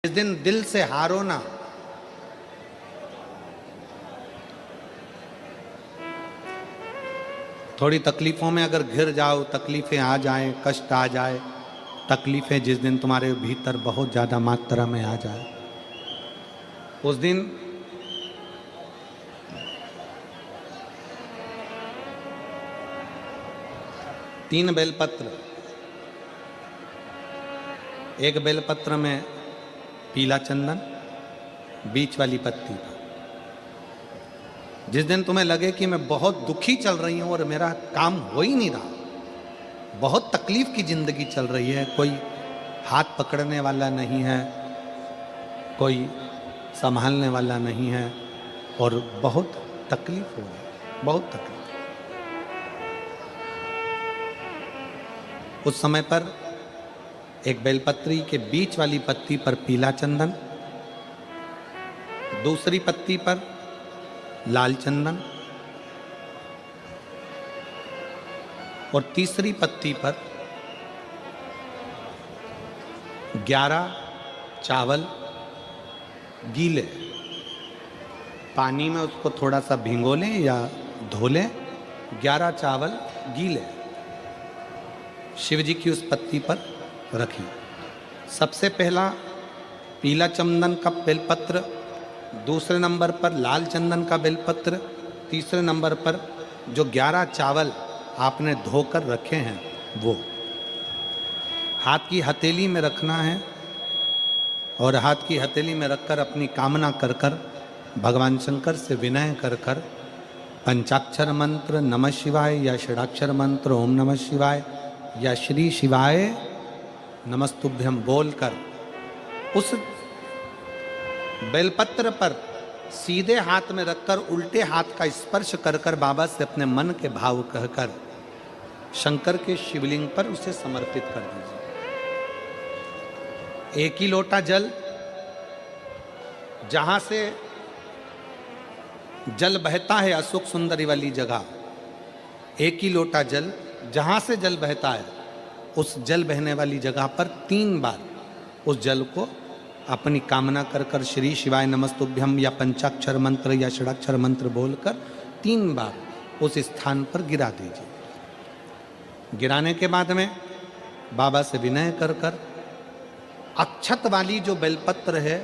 जिस दिन दिल से हारो ना, थोड़ी तकलीफों में अगर घिर जाओ, तकलीफें आ जाएं, कष्ट आ जाए, तकलीफें जिस दिन तुम्हारे भीतर बहुत ज़्यादा मात्रा में आ जाए, उस दिन तीन बेलपत्र, एक बेलपत्र में पीला चंदन, बीच वाली पत्ती पर। जिस दिन तुम्हें लगे कि मैं बहुत दुखी चल रही हूं और मेरा काम हो ही नहीं रहा, बहुत तकलीफ की जिंदगी चल रही है, कोई हाथ पकड़ने वाला नहीं है, कोई संभालने वाला नहीं है और बहुत तकलीफ हो रही, बहुत तकलीफ। उस समय पर एक बेलपत्री के बीच वाली पत्ती पर पीला चंदन, दूसरी पत्ती पर लाल चंदन और तीसरी पत्ती पर 11 चावल गीले, पानी में उसको थोड़ा सा भिगो लें या धो लें, 11 चावल गीले शिव जी की उस पत्ती पर रखें। सबसे पहला पीला चंदन का बेलपत्र, दूसरे नंबर पर लाल चंदन का बेलपत्र, तीसरे नंबर पर जो 11 चावल आपने धोकर रखे हैं वो हाथ की हथेली में रखना है और हाथ की हथेली में रखकर अपनी कामना कर कर भगवान शंकर से विनय कर कर पंचाक्षर मंत्र नमः शिवाय या षडाक्षर मंत्र ओम नमः शिवाय या श्री शिवाय नमस्तुभ्यम बोलकर उस बेलपत्र पर सीधे हाथ में रखकर उल्टे हाथ का स्पर्श कर कर बाबा से अपने मन के भाव कहकर शंकर के शिवलिंग पर उसे समर्पित कर दीजिए। एक ही लोटा जल, जहां से जल बहता है अशोक सुंदरी वाली जगह, एक ही लोटा जल जहां से जल बहता है उस जल बहने वाली जगह पर 3 बार उस जल को अपनी कामना कर कर श्री शिवाय नमस्तुभ्यम या पंचाक्षर मंत्र या षडाक्षर मंत्र बोलकर 3 बार उस स्थान पर गिरा दीजिए। गिराने के बाद में बाबा से विनय कर कर अक्षत वाली जो बेलपत्र है,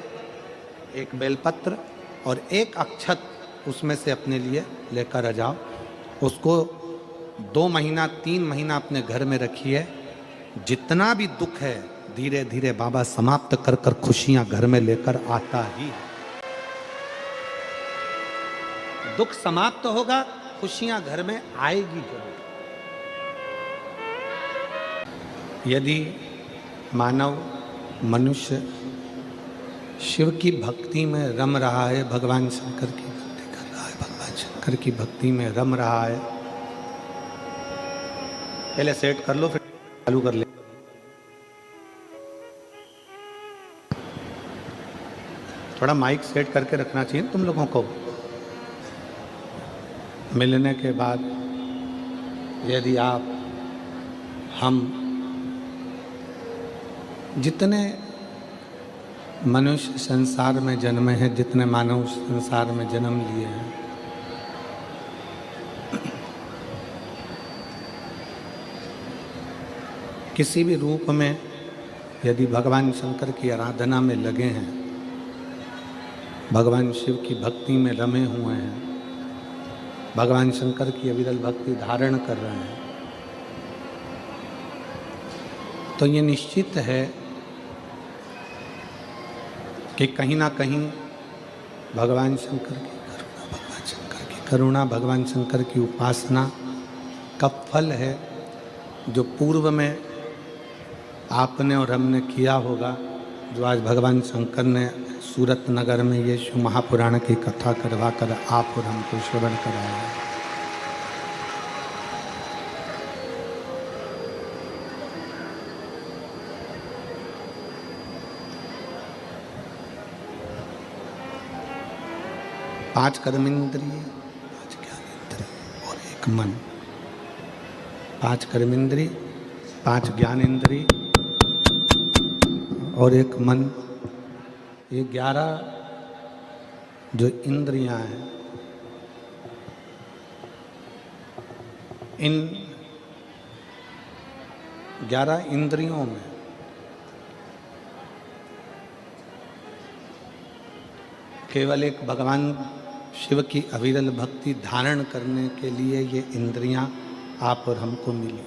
एक बेलपत्र और एक अक्षत उसमें से अपने लिए लेकर आ जाओ। उसको 2 महीना 3 महीना अपने घर में रखिए। जितना भी दुख है धीरे धीरे बाबा समाप्त कर कर खुशियां घर में लेकर आता ही है। दुख समाप्त होगा, खुशियां घर में आएगी जरूर। यदि मानव मनुष्य शिव की भक्ति में रम रहा है, भगवान शंकर की भक्ति कर रहा है, भगवान शंकर की भक्ति में रम रहा है, पहले सेट कर लो फिर चालू कर ले। थोड़ा माइक सेट करके रखना चाहिए तुम लोगों को। मिलने के बाद यदि आप हम जितने मनुष्य संसार में जन्मे हैं, जितने मानव संसार में जन्म लिए हैं, किसी भी रूप में यदि भगवान शंकर की आराधना में लगे हैं, भगवान शिव की भक्ति में रमे हुए हैं, भगवान शंकर की अविरल भक्ति धारण कर रहे हैं, तो ये निश्चित है कि कहीं ना कहीं भगवान शंकर की करुणा, भगवान शंकर की करुणा, भगवान शंकर की उपासना का फल है जो पूर्व में आपने और हमने किया होगा, जो आज भगवान शंकर ने सूरत नगर में ये शिव महापुराण की कथा करवा कर आप और हमको श्रवण कराया है। पांच कर्मेंद्रिय, 5 ज्ञानेंद्रिय और 1 मन। 5 कर्मेंद्रिय, 5 ज्ञानेंद्रिय और 1 मन ये 11 जो इंद्रियां हैं, इन 11 इंद्रियों में केवल एक भगवान शिव की अविरल भक्ति धारण करने के लिए ये इंद्रियां आप और हमको मिली।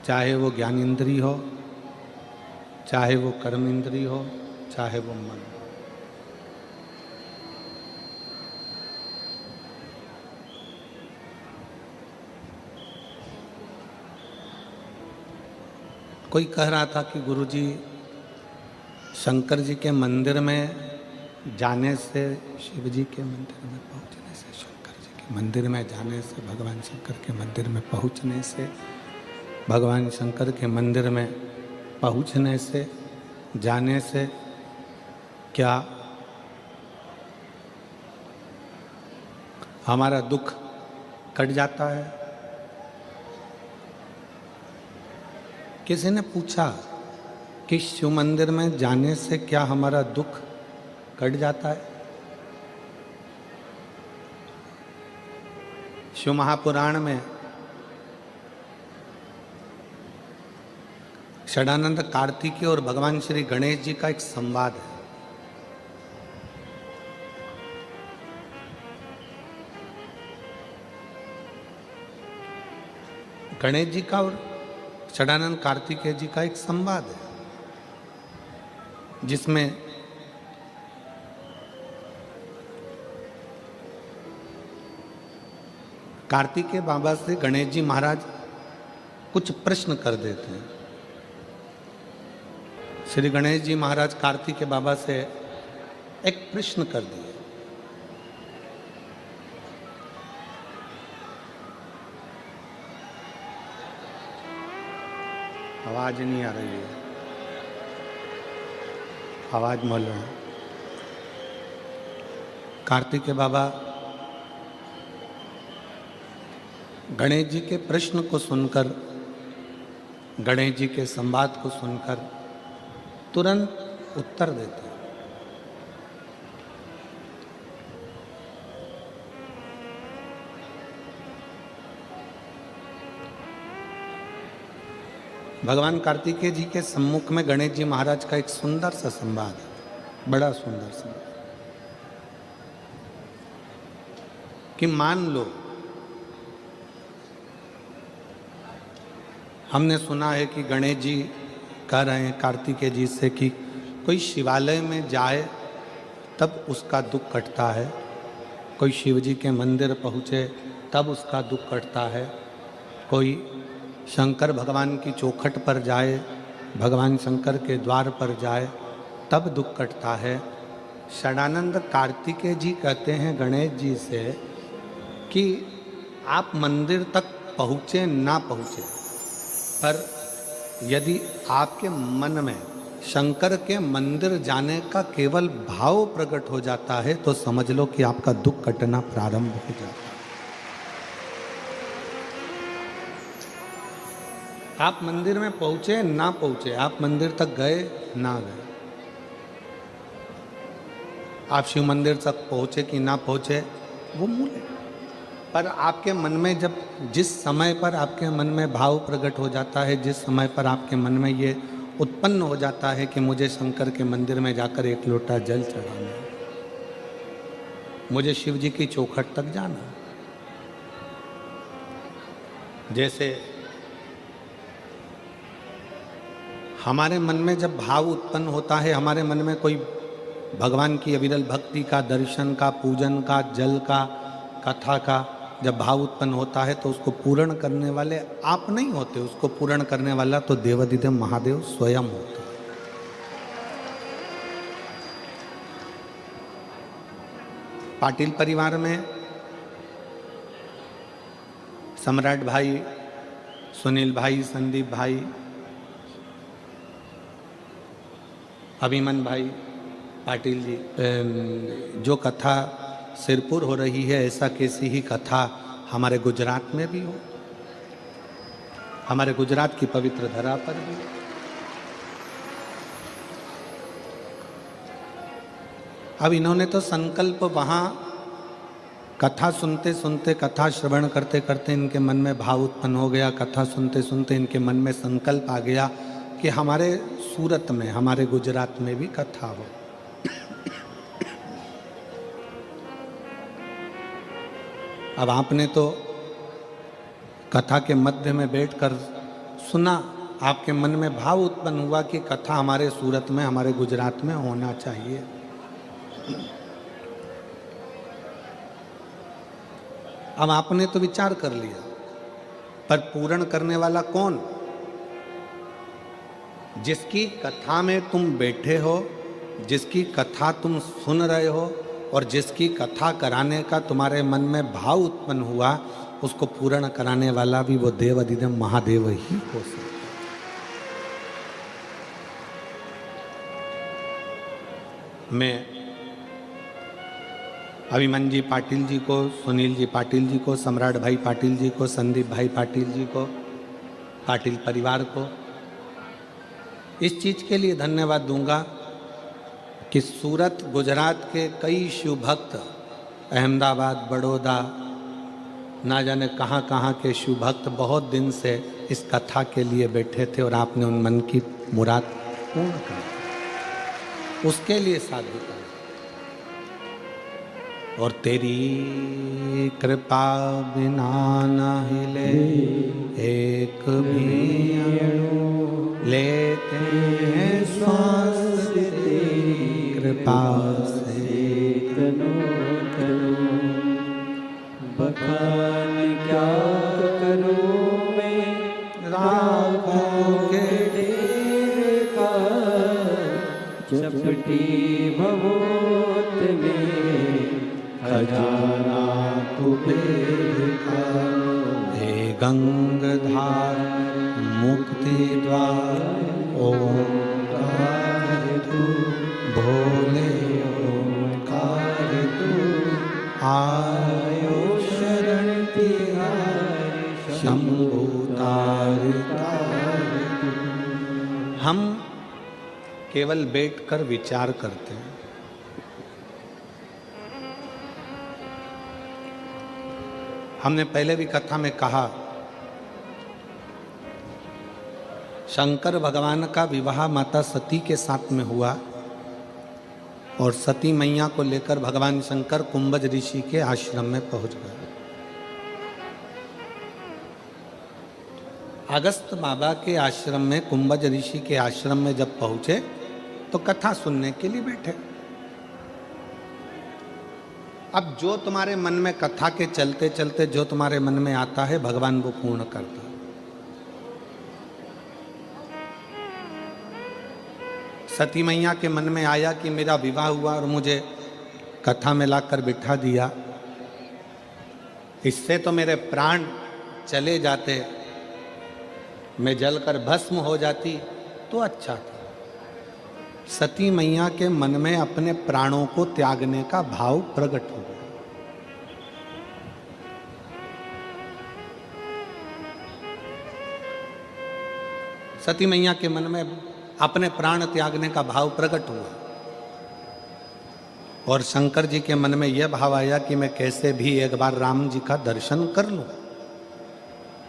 चाहे वो ज्ञान इंद्री हो, चाहे वो कर्म इंद्री हो, चाहे वो मन। कोई कह रहा था कि गुरुजी, शंकर जी के मंदिर में जाने से, शिव जी के मंदिर में पहुंचने से, शंकर जी के मंदिर में जाने से, भगवान शंकर के मंदिर में पहुंचने से, भगवान शंकर के मंदिर में पहुंचने से, जाने से क्या हमारा दुख कट जाता है? किसी ने पूछा कि शिव मंदिर में जाने से क्या हमारा दुख कट जाता है? शिव महापुराण में षडानंद कार्तिकेय और भगवान श्री गणेश जी का एक संवाद है। गणेश जी का और षडानंद कार्तिकेय जी का एक संवाद है, जिसमें कार्तिकेय बाबा से गणेश जी महाराज कुछ प्रश्न कर देते हैं। श्री गणेश जी महाराज कार्तिकेय बाबा से एक प्रश्न कर दिए। आवाज नहीं आ रही है, आवाज मोल रहा है। कार्तिकेय बाबा गणेश जी के प्रश्न को सुनकर, गणेश जी के संवाद को सुनकर तुरंत उत्तर देते हैं। भगवान कार्तिकेय जी के सम्मुख में गणेश जी महाराज का एक सुंदर सा संवाद है, बड़ा सुंदर संवाद, कि मान लो हमने सुना है कि गणेश जी कह रहे हैं कार्तिकेय जी से कि कोई शिवालय में जाए तब उसका दुख कटता है, कोई शिव जी के मंदिर पहुँचे तब उसका दुख कटता है, कोई शंकर भगवान की चौखट पर जाए, भगवान शंकर के द्वार पर जाए तब दुख कटता है। षडानंद कार्तिकेय जी कहते हैं गणेश जी से कि आप मंदिर तक पहुँचे ना पहुँचे, पर यदि आपके मन में शंकर के मंदिर जाने का केवल भाव प्रकट हो जाता है तो समझ लो कि आपका दुख कटना प्रारंभ हो जाता है। आप मंदिर में पहुंचे ना पहुंचे, आप मंदिर तक गए ना गए, आप शिव मंदिर तक पहुंचे कि ना पहुंचे वो मूल है, पर आपके मन में जब जिस समय पर आपके मन में भाव प्रकट हो जाता है, जिस समय पर आपके मन में ये उत्पन्न हो जाता है कि मुझे शंकर के मंदिर में जाकर एक लोटा जल चढ़ाना है, मुझे शिव जी की चौखट तक जाना है, जैसे हमारे मन में जब भाव उत्पन्न होता है, हमारे मन में कोई भगवान की अविरल भक्ति का, दर्शन का, पूजन का, जल का, कथा का जब भाव उत्पन्न होता है तो उसको पूर्ण करने वाले आप नहीं होते, उसको पूर्ण करने वाला तो देवाधिदेव महादेव स्वयं होता है। पाटिल परिवार में सम्राट भाई, सुनील भाई, संदीप भाई, अभिमन भाई पाटिल जी, जो कथा सिरपुर हो रही है, ऐसा कैसी ही कथा हमारे गुजरात में भी हो, हमारे गुजरात की पवित्र धरा पर भी। अब इन्होंने तो संकल्प वहाँ कथा सुनते सुनते, कथा श्रवण करते करते इनके मन में भाव उत्पन्न हो गया। कथा सुनते सुनते इनके मन में संकल्प आ गया कि हमारे सूरत में, हमारे गुजरात में भी कथा हो। अब आपने तो कथा के मध्य में बैठकर सुना, आपके मन में भाव उत्पन्न हुआ कि कथा हमारे सूरत में, हमारे गुजरात में होना चाहिए। अब आपने तो विचार कर लिया, पर पूर्ण करने वाला कौन? जिसकी कथा में तुम बैठे हो, जिसकी कथा तुम सुन रहे हो और जिसकी कथा कराने का तुम्हारे मन में भाव उत्पन्न हुआ, उसको पूर्ण कराने वाला भी वो देव अधिदेव महादेव ही हो सकता। मैं अभिमन जी पाटिल जी को, सुनील जी पाटिल जी को, सम्राट भाई पाटिल जी को, संदीप भाई पाटिल जी को, पाटिल परिवार को इस चीज़ के लिए धन्यवाद दूंगा कि सूरत, गुजरात के कई शिव भक्त, अहमदाबाद, बड़ौदा, ना जाने कहाँ कहाँ के शिव भक्त बहुत दिन से इस कथा के लिए बैठे थे और आपने उन मन की मुराद पूर्ण कर, उसके लिए साधु कर। और तेरी कृपा बिना न हिले एक भी अणु, लेते हैं श्वास तेरी कृपा से तनो तनो। बखान क्या करूं मैं राखोगे तेरे का, चपटी भवोत में खजाना तू का। हे गंगधार मुक्ति द्वार ओंकार तू, भोले ओंकार तू, आयो शरण तिहारी शंभु तार तार तू। हम केवल बैठकर विचार करते हैं। हमने पहले भी कथा में कहा, शंकर भगवान का विवाह माता सती के साथ में हुआ और सती मैया को लेकर भगवान शंकर कुंभज ऋषि के आश्रम में पहुंच गए। अगस्त बाबा के आश्रम में, कुंभज ऋषि के आश्रम में जब पहुंचे तो कथा सुनने के लिए बैठे। अब जो तुम्हारे मन में कथा के चलते चलते जो तुम्हारे मन में आता है, भगवान वो पूर्ण करता है। सती मैया के मन में आया कि मेरा विवाह हुआ और मुझे कथा में लाकर बिठा दिया, इससे तो मेरे प्राण चले जाते, मैं जलकर भस्म हो जाती तो अच्छा था। सती मैया के मन में अपने प्राणों को त्यागने का भाव प्रकट हो गया। सती मैया के मन में अपने प्राण त्यागने का भाव प्रकट हुआ और शंकर जी के मन में यह भाव आया कि मैं कैसे भी एक बार राम जी का दर्शन कर लूं।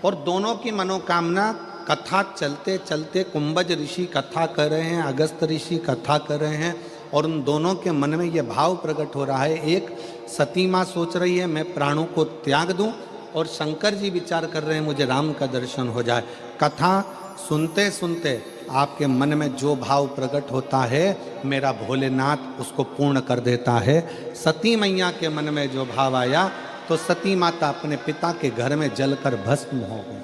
और दोनों की मनोकामना, कथा चलते चलते कुंभज ऋषि कथा कर रहे हैं, अगस्त ऋषि कथा कर रहे हैं और उन दोनों के मन में यह भाव प्रकट हो रहा है। एक सती माँ सोच रही है मैं प्राणों को त्याग दूं और शंकर जी विचार कर रहे हैं मुझे राम का दर्शन हो जाए। कथा सुनते सुनते आपके मन में जो भाव प्रकट होता है, मेरा भोलेनाथ उसको पूर्ण कर देता है। सती मैया के मन में जो भाव आया तो सती माता अपने पिता के घर में जलकर भस्म हो गई।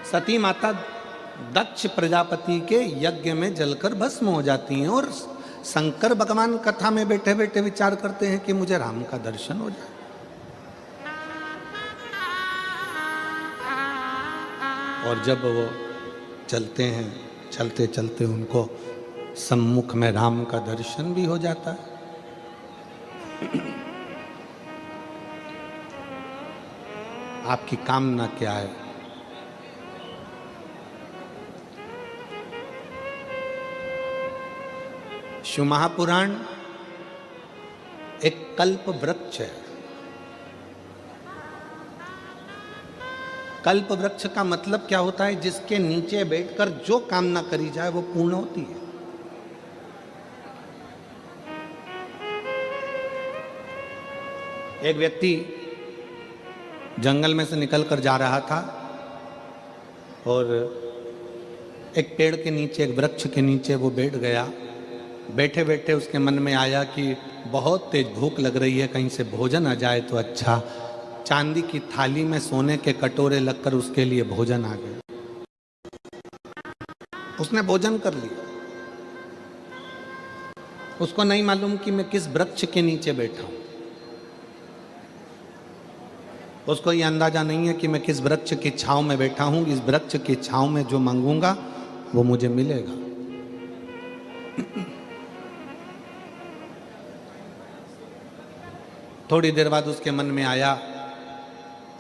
सती माता दक्ष प्रजापति के यज्ञ में जलकर भस्म हो जाती हैं और शंकर भगवान कथा में बैठे बैठे विचार करते हैं कि मुझे राम का दर्शन हो जाए। और जब वो चलते हैं, चलते चलते उनको सम्मुख में राम का दर्शन भी हो जाता है। आपकी कामना क्या है? शिव महापुराण एक कल्प वृक्ष है। कल्प वृक्ष का मतलब क्या होता है? जिसके नीचे बैठकर जो कामना करी जाए वो पूर्ण होती है। एक व्यक्ति जंगल में से निकलकर जा रहा था और एक पेड़ के नीचे, एक वृक्ष के नीचे वो बैठ गया। बैठे बैठे उसके मन में आया कि बहुत तेज भूख लग रही है, कहीं से भोजन आ जाए तो अच्छा। चांदी की थाली में सोने के कटोरे लगकर उसके लिए भोजन आ गए। उसने भोजन कर लिया। उसको नहीं मालूम कि मैं किस वृक्ष के नीचे बैठा हूं। उसको यह अंदाजा नहीं है कि मैं किस वृक्ष की छांव में बैठा हूं। इस वृक्ष की छांव में जो मांगूंगा वो मुझे मिलेगा। थोड़ी देर बाद उसके मन में आया,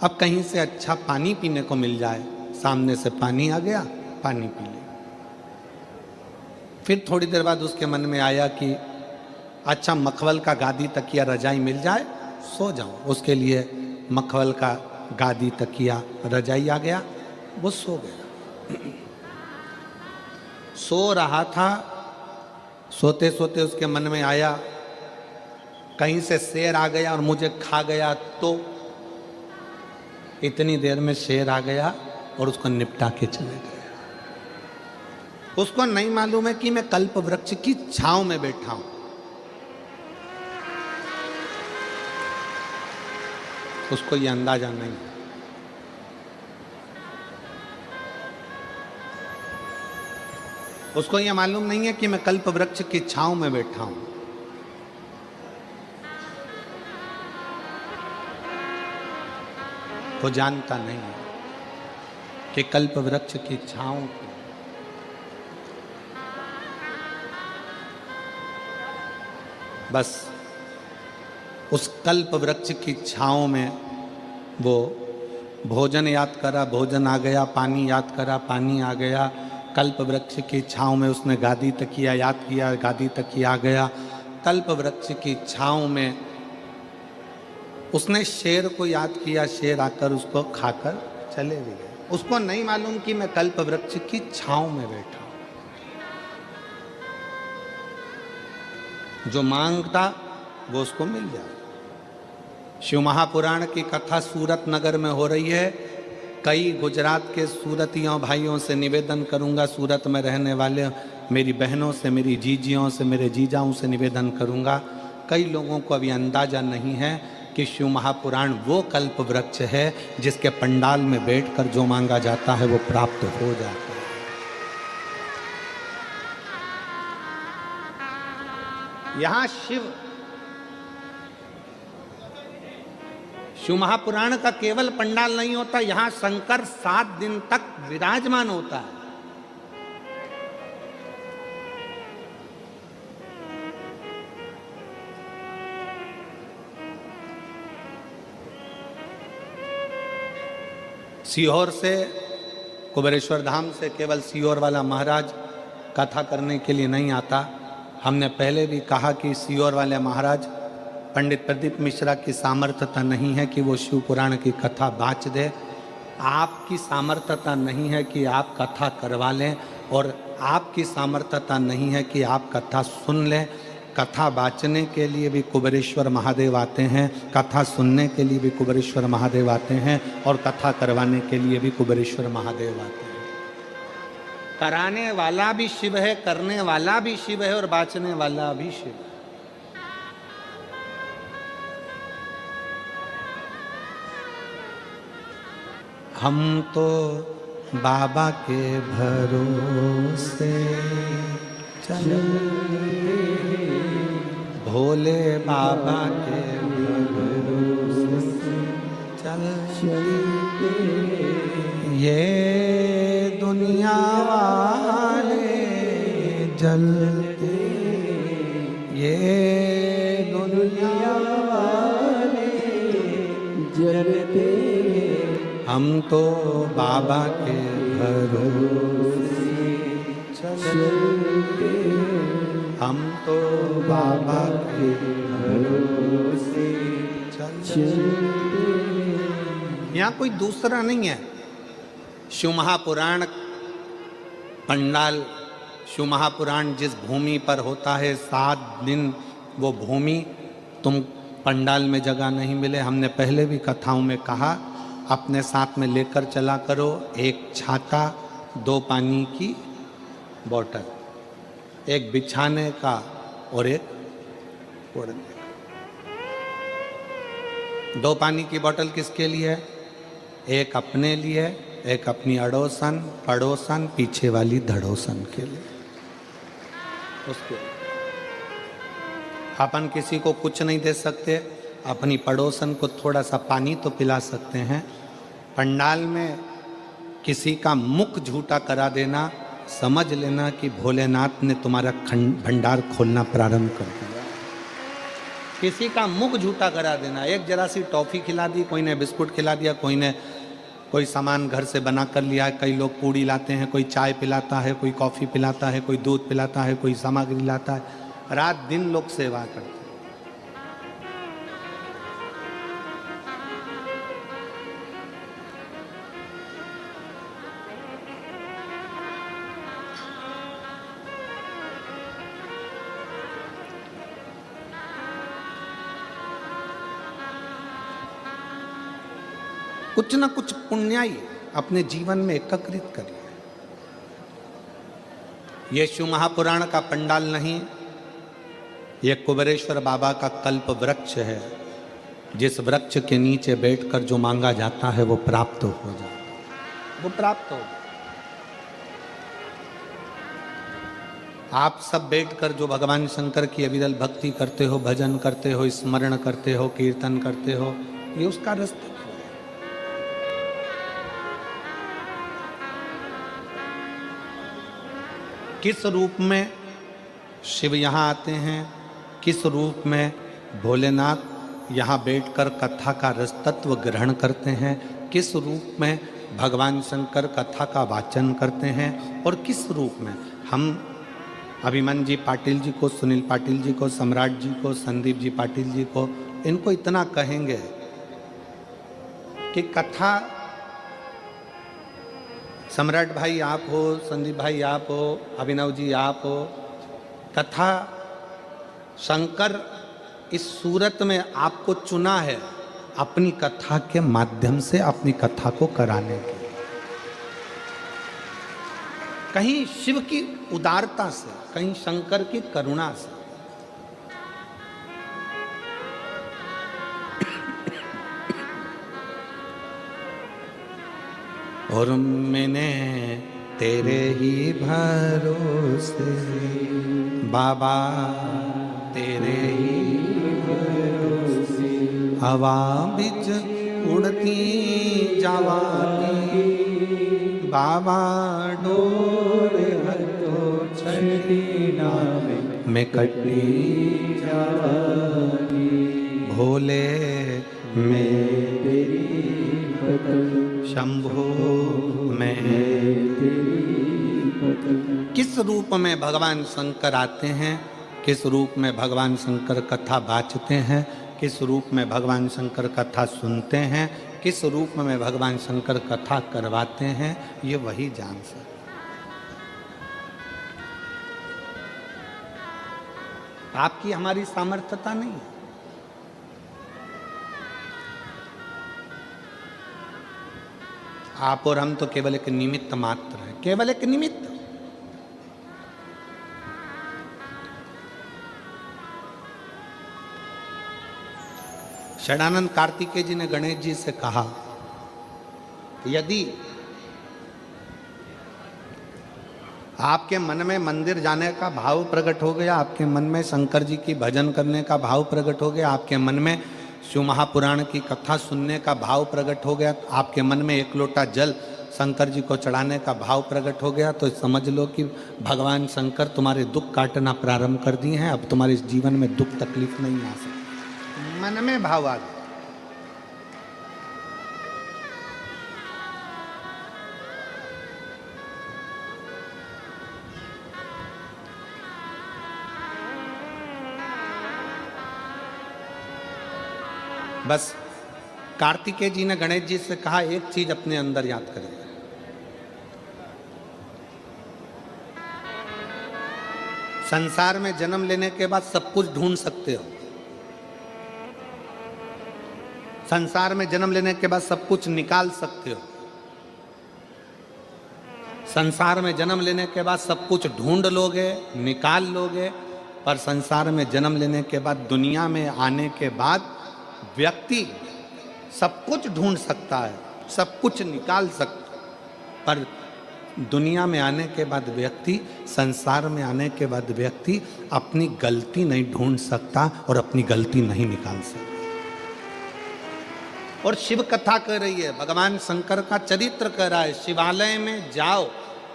अब कहीं से अच्छा पानी पीने को मिल जाए। सामने से पानी आ गया, पानी पी लिया। फिर थोड़ी देर बाद उसके मन में आया कि अच्छा मखमल का गादी तकिया रजाई मिल जाए, सो जाऊं। उसके लिए मखमल का गादी तकिया रजाई आ गया, वो सो गया। सो रहा था, सोते सोते उसके मन में आया कहीं से शेर आ गया और मुझे खा गया तो। इतनी देर में शेर आ गया और उसको निपटा के चले गया। उसको नहीं मालूम है कि मैं कल्प वृक्ष की छांव में बैठा हूं। उसको ये अंदाजा नहीं। उसको ये मालूम नहीं है कि मैं कल्प वृक्ष की छांव में बैठा हूं। वो जानता नहीं है कि कल्प वृक्ष की छांव को बस उस कल्प वृक्ष की छांव में वो भोजन याद करा, भोजन आ गया। पानी याद करा, पानी आ गया। कल्प वृक्ष की छांव में उसने गादी तकिया याद किया, गादी तकिया आ गया। कल्प वृक्ष की छांव में उसने शेर को याद किया, शेर आकर उसको खाकर चले भी गए। उसको नहीं मालूम कि मैं कल्प वृक्ष की छांव में बैठा हूं। जो मांगता वो उसको मिल जाए। शिव महापुराण की कथा सूरत नगर में हो रही है। कई गुजरात के सूरतियों भाइयों से निवेदन करूंगा, सूरत में रहने वाले मेरी बहनों से, मेरी जीजियों से, मेरे जीजाओं से निवेदन करूंगा। कई लोगों को अभी अंदाजा नहीं है कि शिव महापुराण वो कल्प वृक्ष है जिसके पंडाल में बैठकर जो मांगा जाता है वो प्राप्त हो जाता है। यहां शिव महापुराण का केवल पंडाल नहीं होता, यहां शंकर 7 दिन तक विराजमान होता है। सीहोर से, कुबेरेश्वर धाम से केवल सीहोर वाला महाराज कथा करने के लिए नहीं आता। हमने पहले भी कहा कि सीहोर वाले महाराज पंडित प्रदीप मिश्रा की सामर्थ्यता नहीं है कि वो शिव पुराण की कथा बाँच दे। आपकी सामर्थ्यता नहीं है कि आप कथा करवा लें, और आपकी सामर्थ्यता नहीं है कि आप कथा सुन लें। कथा बाँचने के लिए भी कुबेरेश्वर महादेव आते हैं, कथा सुनने के लिए भी कुबेरेश्वर महादेव आते हैं, और कथा करवाने के लिए भी कुबेरेश्वर महादेव आते हैं। कराने वाला भी शिव है, करने वाला भी शिव है, और बाँचने वाला भी शिव है। हम तो बाबा के भरोसे चलते, भोले बाबा के भरोसे चलते, ये दुनिया वाले जलते, ये दुनिया वाले जलते, हम तो बाबा के भरोसे चलते, हम तो बाबा के भरोसे चलते यहाँ कोई दूसरा नहीं है। शिव महापुराण पंडाल, शिव महापुराण जिस भूमि पर होता है 7 दिन वो भूमि तुम पंडाल में जगह नहीं मिले। हमने पहले भी कथाओं में कहा अपने साथ में लेकर चला करो एक छाता, 2 पानी की बोतल, एक बिछाने का और एक ओढ़ने का। 2 पानी की बोतल किसके लिए? एक अपने लिए, एक अपनी अड़ोसन पड़ोसन पीछे वाली धड़ोसन के लिए। उसके अपन किसी को कुछ नहीं दे सकते, अपनी पड़ोसन को थोड़ा सा पानी तो पिला सकते हैं। पंडाल में किसी का मुख झूठा करा देना, समझ लेना कि भोलेनाथ ने तुम्हारा भंडार खोलना प्रारंभ कर दिया। किसी का मुख झूठा करा देना, एक जरा सी टॉफ़ी खिला दी, कोई ने बिस्कुट खिला दिया, कोई ने कोई सामान घर से बना कर लिया। कई लोग पूड़ी लाते हैं, कोई चाय पिलाता है, कोई कॉफ़ी पिलाता है, कोई दूध पिलाता है, कोई सामग्री लाता है। रात दिन लोग सेवा करते हैं। कुछ ना कुछ पुण्याई अपने जीवन में एकत्रित करिए। ये शिव महापुराण का पंडाल नहीं, ये कुबेरेश्वर बाबा का कल्प वृक्ष है, जिस वृक्ष के नीचे बैठकर जो मांगा जाता है वो प्राप्त हो जाता है, वो प्राप्त हो। आप सब बैठकर जो भगवान शंकर की अविरल भक्ति करते हो, भजन करते हो, स्मरण करते हो, कीर्तन करते हो, ये उसका रास्ता है। किस रूप में शिव यहाँ आते हैं, किस रूप में भोलेनाथ यहाँ बैठकर कथा का रस तत्व ग्रहण करते हैं, किस रूप में भगवान शंकर कथा का वाचन करते हैं, और किस रूप में हम अभिमन्यु जी पाटिल जी को, सुनील पाटिल जी को, सम्राट जी को, संदीप जी पाटिल जी को, इनको इतना कहेंगे कि कथा सम्राट भाई आप हो, संदीप भाई आप हो, अभिनव जी आप हो, कथा शंकर इस सूरत में आपको चुना है अपनी कथा के माध्यम से अपनी कथा को कराने के लिए। कहीं शिव की उदारता से, कहीं शंकर की करुणा से। और मैंने तेरे ही भरोसे बाबा, तेरे ही भरोसे हवा बिच उड़ती जावानी बाबा, डोर हथो छड़ी नामे में कटी जावानी, भोले में तेरी शंभो में। किस रूप में भगवान शंकर आते हैं, किस रूप में भगवान शंकर कथा बाँचते हैं, किस रूप में भगवान शंकर कथा सुनते हैं, किस रूप में भगवान शंकर कथा करवाते हैं, ये वही जान सकते। आपकी हमारी सामर्थ्यता नहीं है। आप और हम तो केवल एक निमित्त मात्र है, केवल एक निमित्त। षडानंद कार्तिकेय जी ने गणेश जी से कहा, यदि आपके मन में मंदिर जाने का भाव प्रकट हो गया, आपके मन में शंकर जी की भजन करने का भाव प्रकट हो गया, आपके मन में शिव महापुराण की कथा सुनने का भाव प्रकट हो गया, आपके मन में 1 लोटा जल शंकर जी को चढ़ाने का भाव प्रकट हो गया, तो समझ लो कि भगवान शंकर तुम्हारे दुख काटना प्रारंभ कर दिए हैं। अब तुम्हारे इस जीवन में दुख तकलीफ नहीं आ सकती। मन में भाव आ गया। बस कार्तिकेय जी ने गणेश जी से कहा एक चीज अपने अंदर याद करें, संसार में जन्म लेने के बाद सब कुछ ढूंढ सकते हो, संसार में जन्म लेने के बाद सब कुछ निकाल सकते हो, संसार में जन्म लेने के बाद सब कुछ ढूंढ लोगे, निकाल लोगे, पर संसार में जन्म लेने के बाद, दुनिया में आने के बाद व्यक्ति सब कुछ ढूंढ सकता है, सब कुछ निकाल सकता, पर दुनिया में आने के बाद व्यक्ति, संसार में आने के बाद व्यक्ति अपनी गलती नहीं ढूंढ सकता और अपनी गलती नहीं निकाल सकता। और शिव कथा कह रही है, भगवान शंकर का चरित्र कह रहा है, शिवालय में जाओ,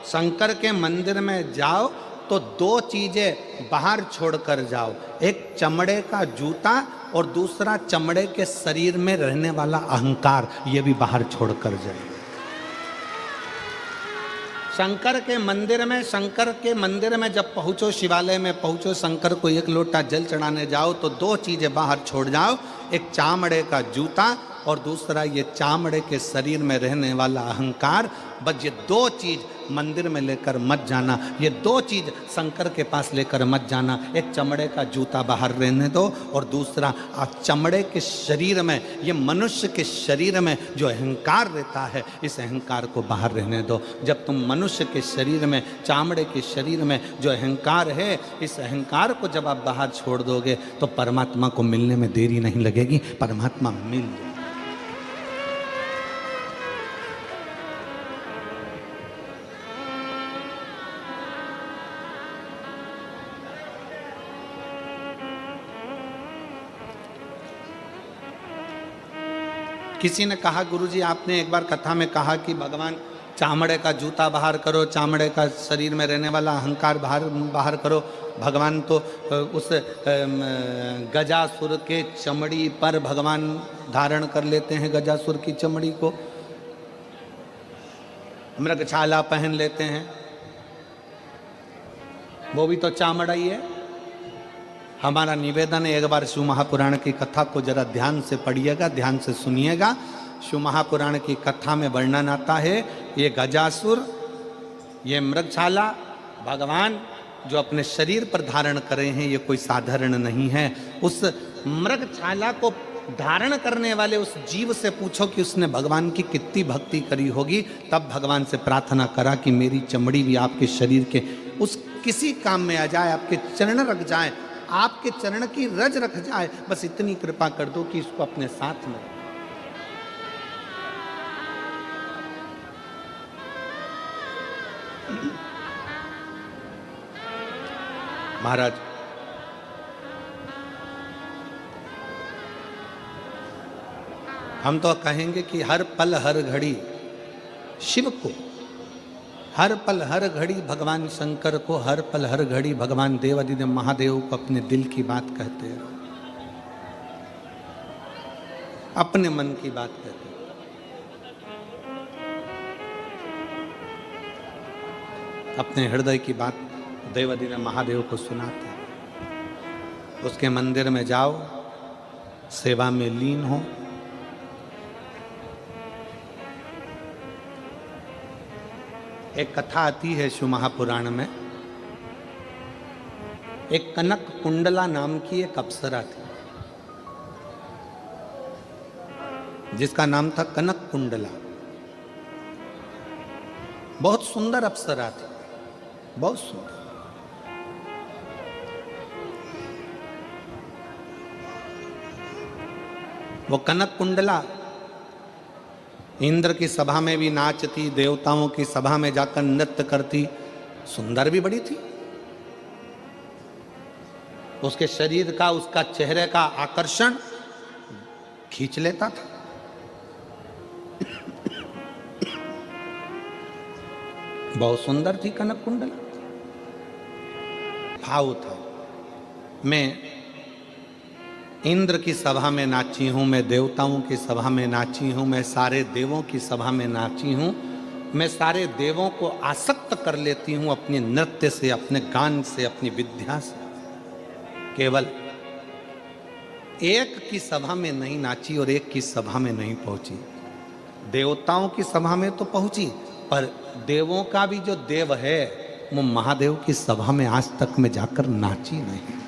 शंकर के मंदिर में जाओ तो दो चीजें बाहर छोड़कर जाओ, एक चमड़े का जूता और दूसरा चमड़े के शरीर में रहने वाला अहंकार, ये भी बाहर छोड़कर जाए। शंकर के मंदिर में जब पहुंचो, शिवालय में पहुंचो, शंकर को एक लोटा जल चढ़ाने जाओ तो दो चीजें बाहर छोड़ जाओ, एक चामड़े का जूता और दूसरा ये चामड़े के शरीर में रहने वाला अहंकार। बस ये दो चीज मंदिर में लेकर मत जाना, ये दो चीज शंकर के पास लेकर मत जाना। एक चमड़े का जूता बाहर रहने दो और दूसरा आप चमड़े के शरीर में, ये मनुष्य के शरीर में जो अहंकार रहता है, इस अहंकार को बाहर रहने दो। जब तुम मनुष्य के शरीर में, चामड़े के शरीर में जो अहंकार है, इस अहंकार को जब आप बाहर छोड़ दोगे तो परमात्मा को मिलने में देरी नहीं लगेगी, परमात्मा मिल जाएगा। किसी ने कहा, गुरुजी आपने एक बार कथा में कहा कि भगवान चामड़े का जूता बाहर करो, चामड़े का शरीर में रहने वाला अहंकार बाहर करो। भगवान तो उस गजासुर के चमड़ी पर भगवान धारण कर लेते हैं, गजासुर की चमड़ी को मृगछाला पहन लेते हैं, वो भी तो चामड़ा ही है। हमारा निवेदन है, एक बार शिव महापुराण की कथा को जरा ध्यान से पढ़िएगा, ध्यान से सुनिएगा। शिव महापुराण की कथा में वर्णन आता है, ये गजासुर, ये मृगछाला भगवान जो अपने शरीर पर धारण करे हैं, ये कोई साधारण नहीं है। उस मृगछाला को धारण करने वाले उस जीव से पूछो कि उसने भगवान की कितनी भक्ति करी होगी। तब भगवान से प्रार्थना करा कि मेरी चमड़ी भी आपके शरीर के उस किसी काम में आ जाए, आपके चरण रख जाए, आपके चरण की रज रख जाए, बस इतनी कृपा कर दो कि इसको अपने साथ में। महाराज, हम तो कहेंगे कि हर पल हर घड़ी शिव को, हर पल हर घड़ी भगवान शंकर को, हर पल हर घड़ी भगवान देवादिदेव महादेव को अपने दिल की बात कहते हैं, अपने मन की बात कहते हैं। अपने हृदय की बात देवादिदेव महादेव को सुनाते हैं। उसके मंदिर में जाओ, सेवा में लीन हो। एक कथा आती है शिव महापुराण में, एक कनक कुंडला नाम की एक अप्सरा थी, जिसका नाम था कनक कुंडला। बहुत सुंदर अप्सरा थी, बहुत सुंदर। वो कनक कुंडला इंद्र की सभा में भी नाचती, देवताओं की सभा में जाकर नृत्य करती, सुंदर भी बड़ी थी। उसके शरीर का, उसका चेहरे का आकर्षण खींच लेता था। बहुत सुंदर थी कनक कुंडला। भाव था, मैं इंद्र की सभा में नाची हूँ, मैं देवताओं की सभा में नाची हूँ, मैं सारे देवों की सभा में नाची हूँ, मैं सारे देवों को आसक्त कर लेती हूँ अपने नृत्य से, अपने गान से, अपनी विद्या से। केवल एक की सभा में नहीं नाची और एक की सभा में नहीं पहुंची। देवताओं की सभा में तो पहुंची, पर देवों का भी जो देव है वो महादेव की सभा में आज तक में जाकर नाची नहीं।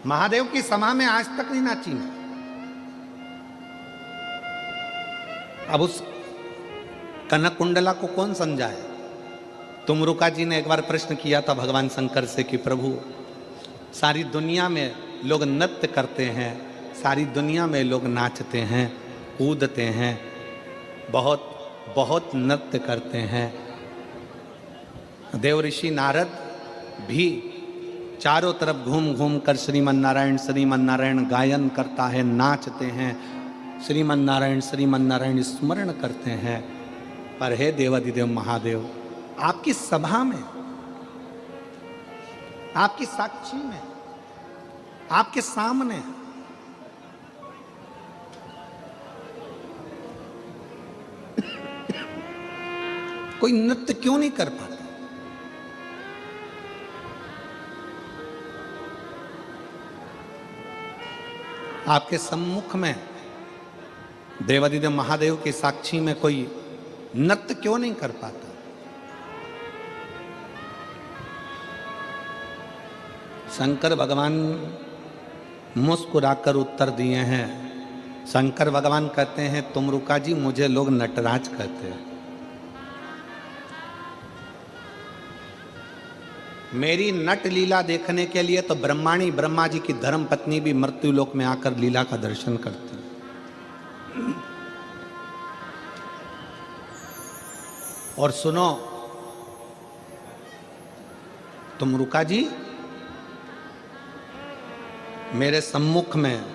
महादेव की सभा में आज तक नहीं नाची मैं। अब उस कनक कुंडला को कौन समझाए? तुमरुका जी ने एक बार प्रश्न किया था भगवान शंकर से कि प्रभु, सारी दुनिया में लोग नृत्य करते हैं, सारी दुनिया में लोग नाचते हैं, कूदते हैं, बहुत बहुत नृत्य करते हैं। देव ऋषि नारद भी चारों तरफ घूम घूम कर श्रीमन नारायण गायन करता है, नाचते हैं, श्रीमन नारायण स्मरण करते हैं। पर हे देवादिदेव महादेव, आपकी सभा में, आपकी साक्षी में, आपके सामने कोई नृत्य क्यों नहीं कर पाता? आपके सम्मुख में देवादिदेव महादेव की साक्षी में कोई नृत्य क्यों नहीं कर पाता? शंकर भगवान मुस्कुराकर उत्तर दिए हैं। शंकर भगवान कहते हैं, तुमरुका जी, मुझे लोग नटराज कहते हैं। मेरी नट लीला देखने के लिए तो ब्रह्मा जी की धर्म पत्नी भी मृत्यु लोक में आकर लीला का दर्शन करती है। और सुनो तुमरुका जी, मेरे सम्मुख में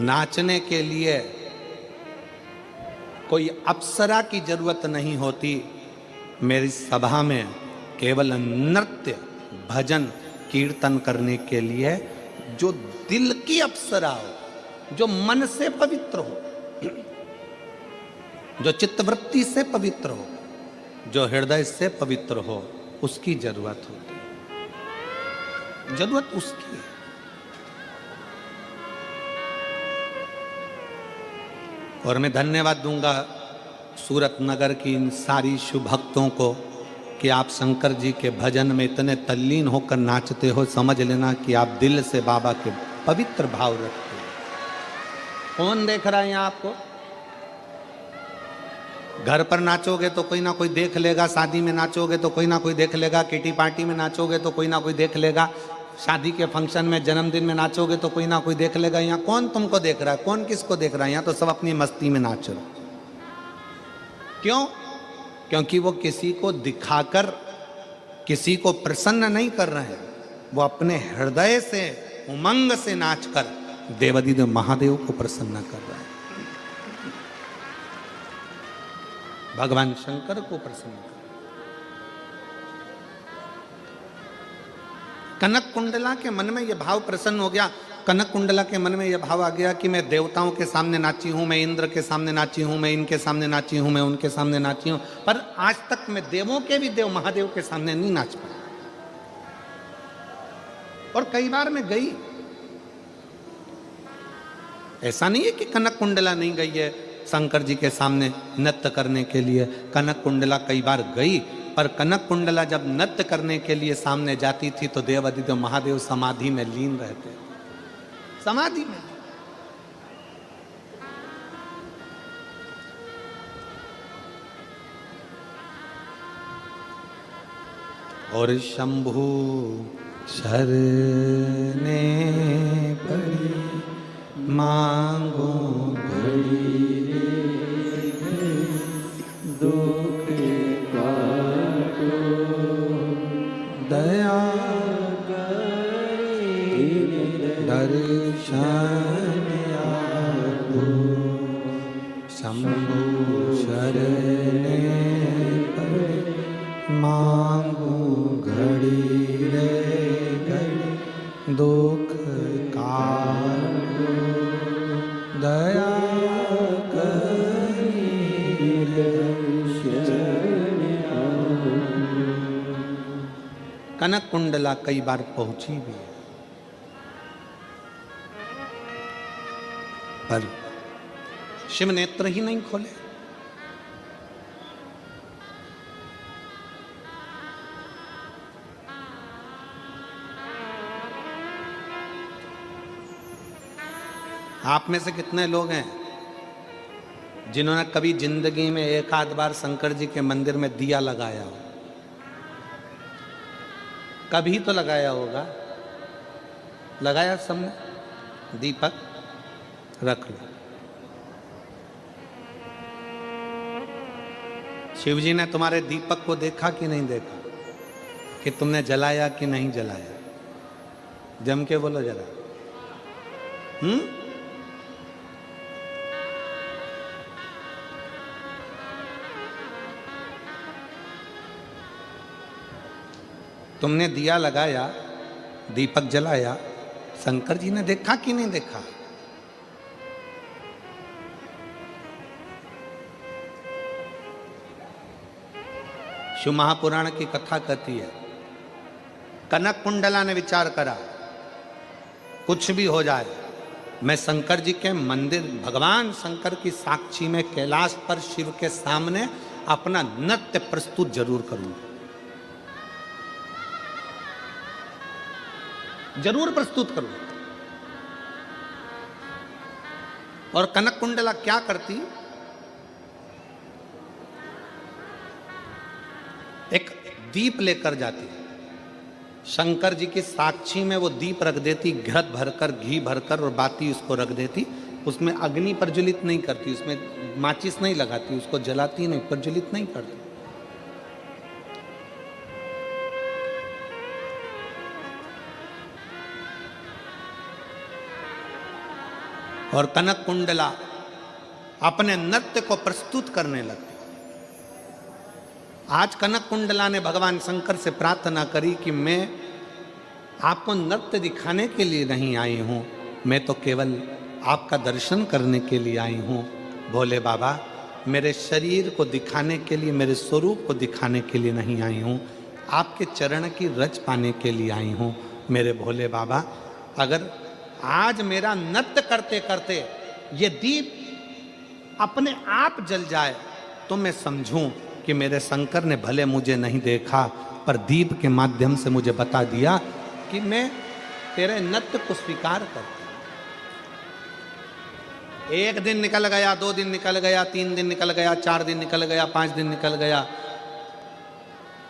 नाचने के लिए कोई अप्सरा की जरूरत नहीं होती। मेरी सभा में केवल नृत्य, भजन, कीर्तन करने के लिए जो दिल की अप्सरा हो, जो मन से पवित्र हो, जो चित्तवृत्ति से पवित्र हो, जो हृदय से पवित्र हो, उसकी जरूरत होती है। जरूरत उसकी है। और मैं धन्यवाद दूंगा सूरत नगर की इन सारी शुभ भक्तों को कि आप शंकर जी के भजन में इतने तल्लीन होकर नाचते हो। समझ लेना कि आप दिल से बाबा के पवित्र भाव रखते हो। कौन देख रहा है यहाँ आपको? घर पर नाचोगे तो कोई ना कोई देख लेगा, शादी में नाचोगे तो कोई ना कोई देख लेगा, किटी पार्टी में नाचोगे तो कोई ना कोई देख लेगा, शादी के फंक्शन में, जन्मदिन में नाचोगे तो कोई ना कोई देख लेगा। यहाँ कौन तुमको देख रहा है? कौन किसको देख रहा है? यहाँ तो सब अपनी मस्ती में नाच रहे। क्यों? क्योंकि वो किसी को दिखाकर किसी को प्रसन्न नहीं कर रहे हैं, वो अपने हृदय से, उमंग से नाचकर देवादिदेव महादेव को प्रसन्न कर रहे हैं, भगवान शंकर को प्रसन्न कर। कनक कुंडला के मन में यह भाव प्रसन्न हो गया। कनक कुंडला के मन में यह भाव आ गया कि मैं देवताओं के सामने नाची हूं, मैं इंद्र के सामने नाची हूं, मैं इनके सामने नाची हूं, मैं उनके सामने नाची हूं, पर आज तक मैं देवों के भी देव महादेव के सामने नहीं नाच पाया। और कई बार मैं गई, ऐसा नहीं है कि कनक कुंडला नहीं गई है शंकर जी के सामने नृत्य करने के लिए। कनक कुंडला कई बार गई, पर कनक कुंडला जब नृत्य करने के लिए सामने जाती थी तो देवादिदेव महादेव समाधि में लीन रहते, समाधि में। और शंभु शरने पड़ी मांगो घड़ी दुख काटो दया दर्शन आपो शंभु शरणे पड़े मांगो घड़ी रे घड़ी दुख काटो दया दर्शन कनक कुंडला कई बार पहुंची भी है, पर शिव नेत्र ही नहीं खोले। आप में से कितने लोग हैं जिन्होंने कभी जिंदगी में एक आध बार शंकर जी के मंदिर में दिया लगाया हो? कभी तो लगाया होगा। लगाया सबने? दीपक रख लो। शिव जी ने तुम्हारे दीपक को देखा कि नहीं देखा, कि तुमने जलाया कि नहीं जलाया? जम के बोलो जरा। तुमने दिया लगाया, दीपक जलाया, शंकर जी ने देखा कि नहीं देखा? शिव महापुराण की कथा कहती है, कनक कुंडला ने विचार करा, कुछ भी हो जाए मैं शंकर जी के मंदिर, भगवान शंकर की साक्षी में कैलाश पर शिव के सामने अपना नृत्य प्रस्तुत जरूर करूंगा, जरूर प्रस्तुत करूंगा। और कनक कुंडला क्या करती? एक दीप लेकर जाती, शंकर जी की साक्षी में वो दीप रख देती, घृत भरकर, घी भरकर और बाती उसको रख देती। उसमें अग्नि प्रज्वलित नहीं करती, उसमें माचिस नहीं लगाती, उसको जलाती नहीं, प्रज्वलित नहीं करती। और कनक कुंडला अपने नृत्य को प्रस्तुत करने लगती। आज कनक कुंडला ने भगवान शंकर से प्रार्थना करी कि मैं आपको नृत्य दिखाने के लिए नहीं आई हूं, मैं तो केवल आपका दर्शन करने के लिए आई हूं। भोले बाबा, मेरे शरीर को दिखाने के लिए, मेरे स्वरूप को दिखाने के लिए नहीं आई हूं, आपके चरण की रज पाने के लिए आई हूं। मेरे भोले बाबा, अगर आज मेरा नृत्य करते करते ये दीप अपने आप जल जाए तो मैं समझूं कि मेरे शंकर ने भले मुझे नहीं देखा, पर दीप के माध्यम से मुझे बता दिया कि मैं तेरे नृत्य को स्वीकार करता हूं। एक दिन निकल गया, 2 दिन निकल गया, 3 दिन निकल गया, 4 दिन निकल गया, 5 दिन निकल गया,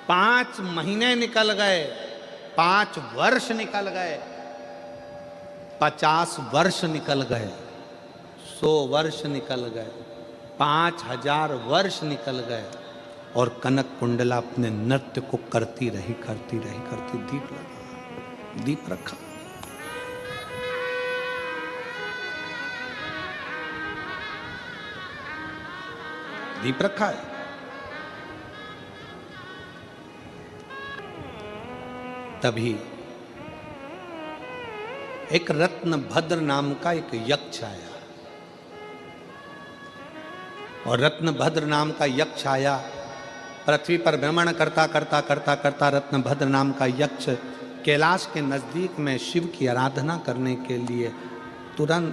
5 महीने निकल गए, 5 वर्ष निकल गए, 50 वर्ष निकल गए, 100 वर्ष निकल गए, 5000 वर्ष निकल गए, और कनक कुंडला अपने नृत्य को करती रही, करती रही, करती। दीप लगा, दीप रखा, दीप रखा है। तभी एक रत्नभद्र नाम का एक यक्ष आया, और रत्नभद्र नाम का यक्ष आया, पृथ्वी पर भ्रमण करता करता करता करता रत्नभद्र नाम का यक्ष कैलाश के नजदीक में शिव की आराधना करने के लिए, तुरंत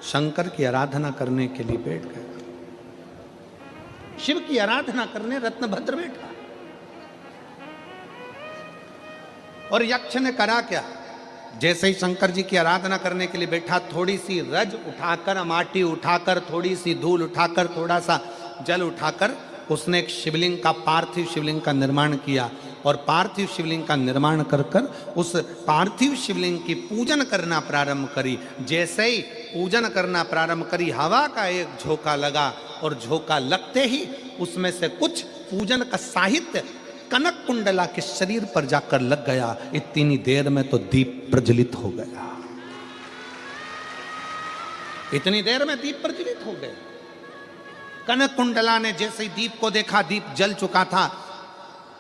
शंकर की आराधना करने के लिए बैठ गया। शिव की आराधना करने रत्नभद्र बैठा, और यक्ष ने करा क्या? जैसे ही शंकर जी की आराधना करने के लिए बैठा, थोड़ी सी रज उठाकर, माटी उठाकर, थोड़ी सी धूल उठाकर, थोड़ा सा जल उठाकर उसने एक शिवलिंग का, पार्थिव शिवलिंग का निर्माण किया, और पार्थिव शिवलिंग का निर्माण कर कर उस पार्थिव शिवलिंग की पूजन करना प्रारंभ करी। जैसे ही पूजन करना प्रारंभ करी, हवा का एक झोंका लगा, और झोंका लगते ही उसमें से कुछ पूजन का साहित्य कनक कुंडला के शरीर पर जाकर लग गया। इतनी देर में तो दीप प्रज्वलित हो गया, इतनी देर में दीप प्रज्वलित हो गया। कनक कुंडला ने जैसे ही दीप को देखा, दीप जल चुका था।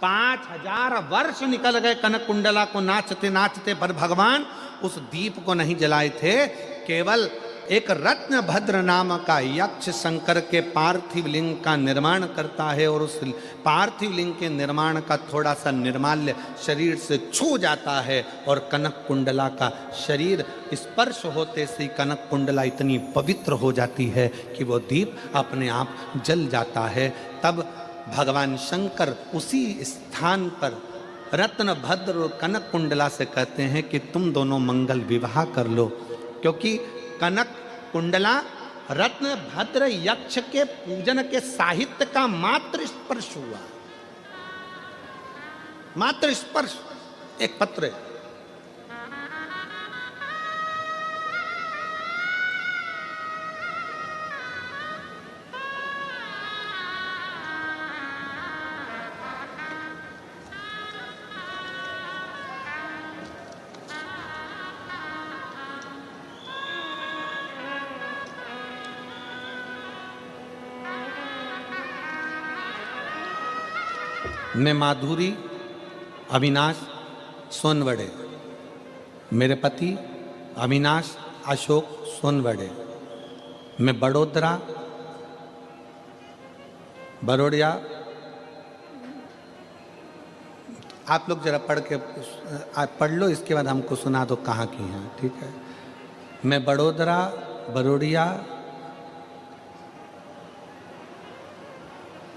5000 वर्ष निकल गए कनक कुंडला को नाचते नाचते, पर भगवान उस दीप को नहीं जलाए थे, केवल एक रत्न भद्र नाम का यक्ष शंकर के पार्थिव लिंग का निर्माण करता है और उस पार्थिव लिंग के निर्माण का थोड़ा सा निर्माल्य शरीर से छू जाता है और कनक कुंडला का शरीर स्पर्श होते से कनक कुंडला इतनी पवित्र हो जाती है कि वो दीप अपने आप जल जाता है। तब भगवान शंकर उसी स्थान पर रत्न भद्र और कनक कुंडला से कहते हैं कि तुम दोनों मंगल विवाह कर लो, क्योंकि कनक कुंडला रत्न भद्र यक्ष के पूजन के साहित्य का मात्र स्पर्श हुआ, मात्र स्पर्श। एक पत्र है, मैं माधुरी अविनाश सोनवड़े, मेरे पति अविनाश अशोक सोनवड़े, मैं बड़ोड़िया। आप लोग जरा पढ़ लो, इसके बाद हमको सुना दो कहाँ की हैं, ठीक है। मैं बड़ोड़िया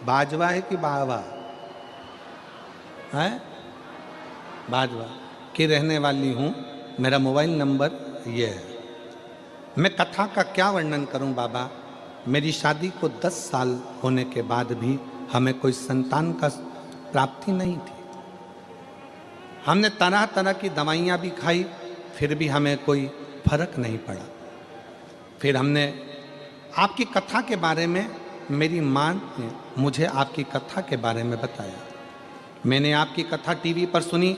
बाजवा है कि बावा है, बाजवा की रहने वाली हूँ। मेरा मोबाइल नंबर ये है। मैं कथा का क्या वर्णन करूँ बाबा। मेरी शादी को 10 साल होने के बाद भी हमें कोई संतान का प्राप्ति नहीं थी। हमने तरह तरह की दवाइयाँ भी खाई, फिर भी हमें कोई फर्क नहीं पड़ा। फिर हमने आपकी कथा के बारे में, मेरी माँ ने मुझे आपकी कथा के बारे में बताया। मैंने आपकी कथा टीवी पर सुनी,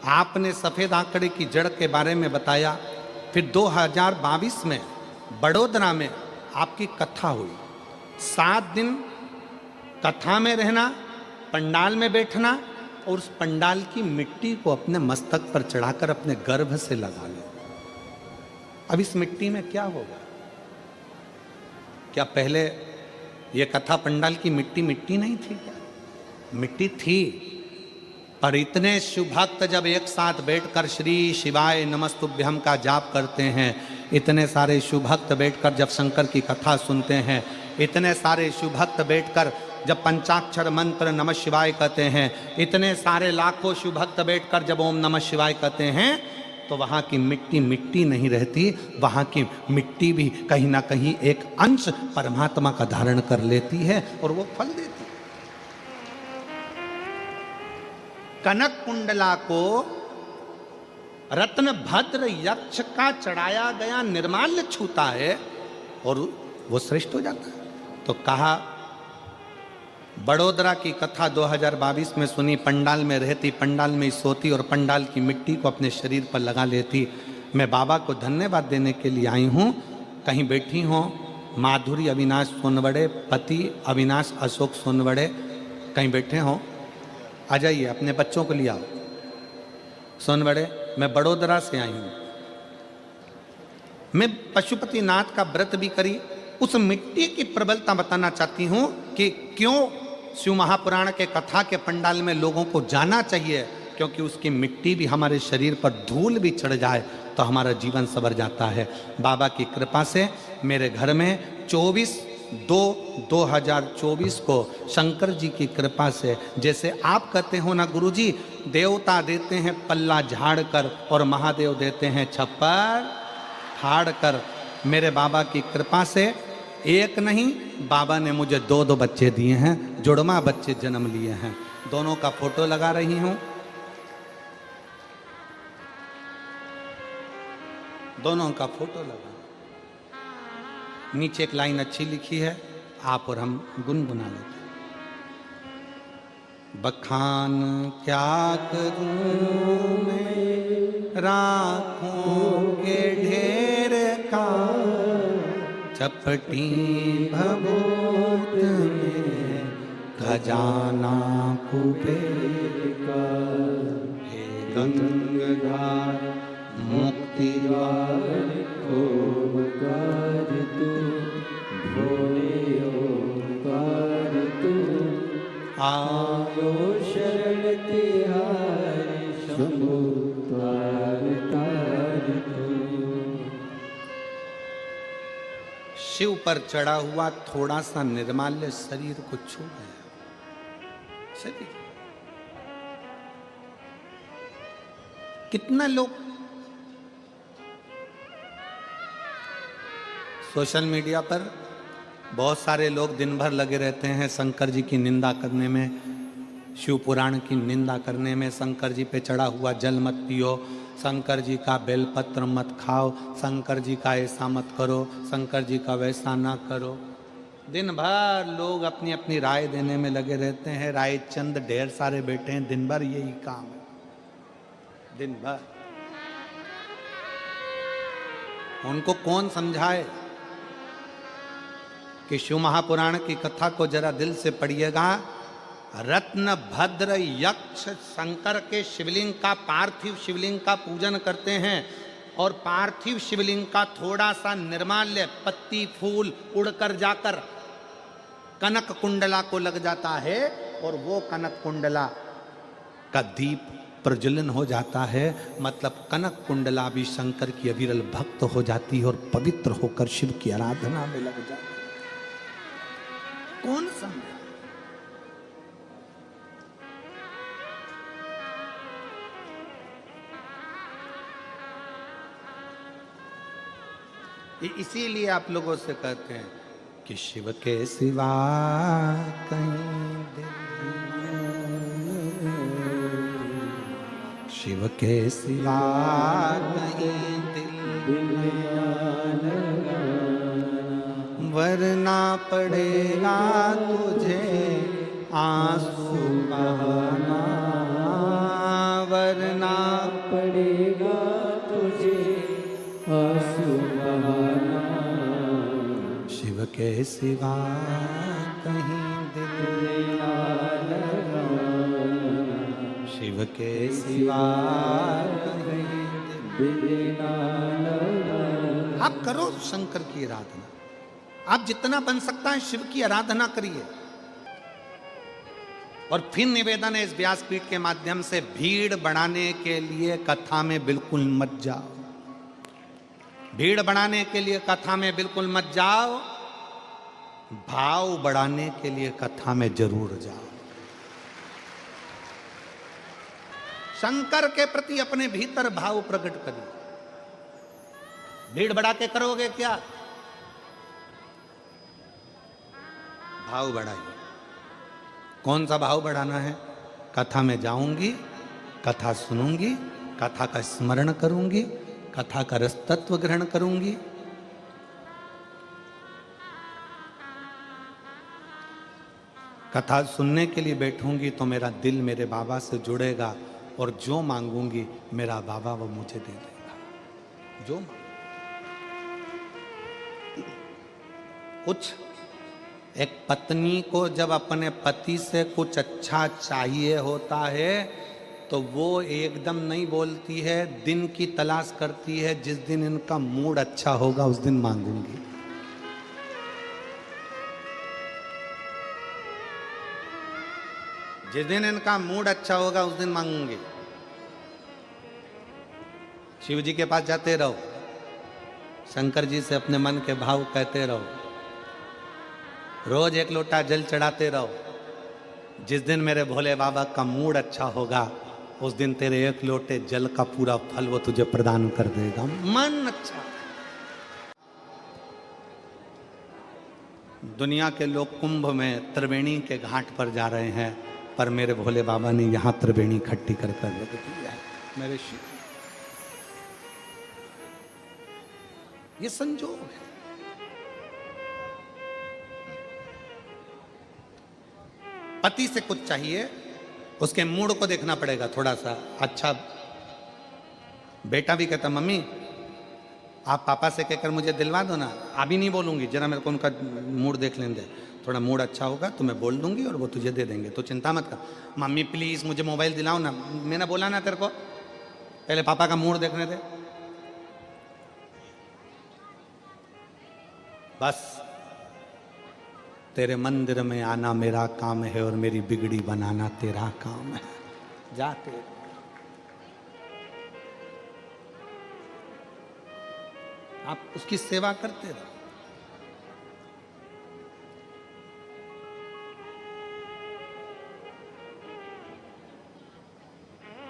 आपने सफ़ेद आंकड़े की जड़ के बारे में बताया। फिर 2022 में बड़ोदरा में आपकी कथा हुई। 7 दिन कथा में रहना, पंडाल में बैठना और उस पंडाल की मिट्टी को अपने मस्तक पर चढ़ाकर अपने गर्भ से लगा लो। अब इस मिट्टी में क्या होगा? क्या पहले ये कथा पंडाल की मिट्टी नहीं थी क्या? मिट्टी थी, पर इतने शिव भक्त जब एक साथ बैठकर श्री शिवाय नमस्तुभ्यम का जाप करते हैं, इतने सारे शिव भक्त बैठकर जब शंकर की कथा सुनते हैं, इतने सारे शिव भक्त बैठकर जब पंचाक्षर मंत्र नमः शिवाय कहते हैं, इतने सारे लाखों शिव भक्त बैठकर जब ओम नमः शिवाय कहते हैं, तो वहाँ की मिट्टी नहीं रहती। वहाँ की मिट्टी भी कहीं ना कहीं एक अंश परमात्मा का धारण कर लेती है और वो फल देती है। कनक कुंडला को रत्न भद्र यक्ष का चढ़ाया गया निर्माल्य छूता है और वो श्रेष्ठ हो जाता है। तो कहा, बड़ोदरा की कथा 2022 में सुनी, पंडाल में रहती, पंडाल में सोती और पंडाल की मिट्टी को अपने शरीर पर लगा लेती। मैं बाबा को धन्यवाद देने के लिए आई हूँ। कहीं बैठी हो माधुरी अविनाश सोनवड़े, पति अविनाश अशोक सोनवड़े, कहीं बैठे हो, आ जाइए, अपने बच्चों को ले आओ। सोनवड़े, मैं बड़ोदरा से आई हूँ। मैं पशुपतिनाथ का व्रत भी करी। उस मिट्टी की प्रबलता बताना चाहती हूँ कि क्यों शिव महापुराण के कथा के पंडाल में लोगों को जाना चाहिए, क्योंकि उसकी मिट्टी भी हमारे शरीर पर धूल भी चढ़ जाए तो हमारा जीवन संवर जाता है। बाबा की कृपा से मेरे घर में 24/2/2024 को शंकर जी की कृपा से, जैसे आप कहते हो ना गुरुजी, देवता देते हैं पल्ला झाड़ कर और महादेव देते हैं छप्पर फाड़ कर, मेरे बाबा की कृपा से एक नहीं, बाबा ने मुझे 2 बच्चे दिए हैं, जुड़वा बच्चे जन्म लिए हैं। दोनों का फोटो लगा रही हूं, दोनों का फोटो लगा। नीचे एक लाइन अच्छी लिखी है, आप और हम गुनगुना लेते। बखान क्या करूं मैं राखों के ढेर का, चपटी भभूत में खजाना कुबेर का। हे गंगाधार मुक्ति द्वार खोल ओंकार तू, भोले ओंकार तू, आयो शरण तिहारी, शंभु तार तार तू। शिव पर चढ़ा हुआ थोड़ा सा निर्माल्य शरीर को छू गया। शरीर कितना लोग सोशल मीडिया पर बहुत सारे लोग दिन भर लगे रहते हैं शंकर जी की निंदा करने में, शिव पुराण की निंदा करने में। शंकर जी पे चढ़ा हुआ जल मत पियो, शंकर जी का बेलपत्र मत खाओ, शंकर जी का ऐसा मत करो, शंकर जी का वैसा ना करो। दिन भर लोग अपनी अपनी राय देने में लगे रहते हैं। राय चंद ढेर सारे बैठे हैं, दिन भर यही काम है। दिन भर उनको कौन समझाए कि शिव महापुराण की कथा को जरा दिल से पढ़िएगा। रत्न भद्र यक्ष शंकर के शिवलिंग का, पार्थिव शिवलिंग का पूजन करते हैं और पार्थिव शिवलिंग का थोड़ा सा निर्माल्य पत्ती फूल उड़कर जाकर कनक कुंडला को लग जाता है और वो कनक कुंडला का दीप प्रज्वलन हो जाता है। मतलब कनक कुंडला भी शंकर की अविरल भक्त हो जाती है और पवित्र होकर शिव की आराधना में लग जाती है। कौन समझे? इसीलिए आप लोगों से कहते हैं कि शिव के सिवा कहीं दिल, शिव के सिवा कहीं दिल वरना पड़ेगा तुझे आंसू बहाना, वरना पड़ेगा तुझे आंसू बहाना। शिव के सिवा कहीं दिल ना लगाना, शिव के सिवा कहीं दिल ना लगाना। आप करो शंकर की आराधना, आप जितना बन सकता है शिव की आराधना करिए। और फिर निवेदन है इस व्यासपीठ के माध्यम से, भीड़ बढ़ाने के लिए कथा में बिल्कुल मत जाओ। भीड़ बढ़ाने के लिए कथा में बिल्कुल मत जाओ, भाव बढ़ाने के लिए कथा में जरूर जाओ। शंकर के प्रति अपने भीतर भाव प्रकट करिए। भीड़ बढ़ा के करोगे क्या? भाव बढ़ाइए। कौन सा भाव बढ़ाना है? कथा में जाऊंगी, कथा सुनूंगी, कथा का स्मरण करूंगी, कथा का रस तत्व ग्रहण करूंगी। कथा सुनने के लिए बैठूंगी तो मेरा दिल मेरे बाबा से जुड़ेगा और जो मांगूंगी मेरा बाबा वो मुझे दे देगा। जो कुछ एक पत्नी को जब अपने पति से कुछ अच्छा चाहिए होता है तो वो एकदम नहीं बोलती है, दिन की तलाश करती है। जिस दिन इनका मूड अच्छा होगा उस दिन मांगूंगी। जिस दिन इनका मूड अच्छा होगा उस दिन मांगूंगी। शिव जी के पास जाते रहो, शंकर जी से अपने मन के भाव कहते रहो, रोज एक लोटा जल चढ़ाते रहो। जिस दिन मेरे भोले बाबा का मूड अच्छा होगा उस दिन तेरे एक लोटे जल का पूरा फल वो तुझे प्रदान कर देगा। मन अच्छा। दुनिया के लोग कुंभ में त्रिवेणी के घाट पर जा रहे हैं, पर मेरे भोले बाबा ने यहां त्रिवेणी इकट्ठी कर कर रख दी है। मेरे शिव, ये संजोग है। पति से कुछ चाहिए, उसके मूड को देखना पड़ेगा थोड़ा सा। अच्छा, बेटा भी कहता मम्मी आप पापा से कहकर मुझे दिलवा दो ना। अभी नहीं बोलूंगी, जरा मेरे को उनका मूड देख लेने दे। थोड़ा मूड अच्छा होगा तो मैं बोल दूंगी और वो तुझे दे देंगे, तो चिंता मत कर। मम्मी प्लीज मुझे मोबाइल दिलाओ ना। मैंने बोला ना तेरे को, पहले पापा का मूड देखने दे। बस तेरे मंदिर में आना मेरा काम है और मेरी बिगड़ी बनाना तेरा काम है। जाते आप उसकी सेवा करते रहो।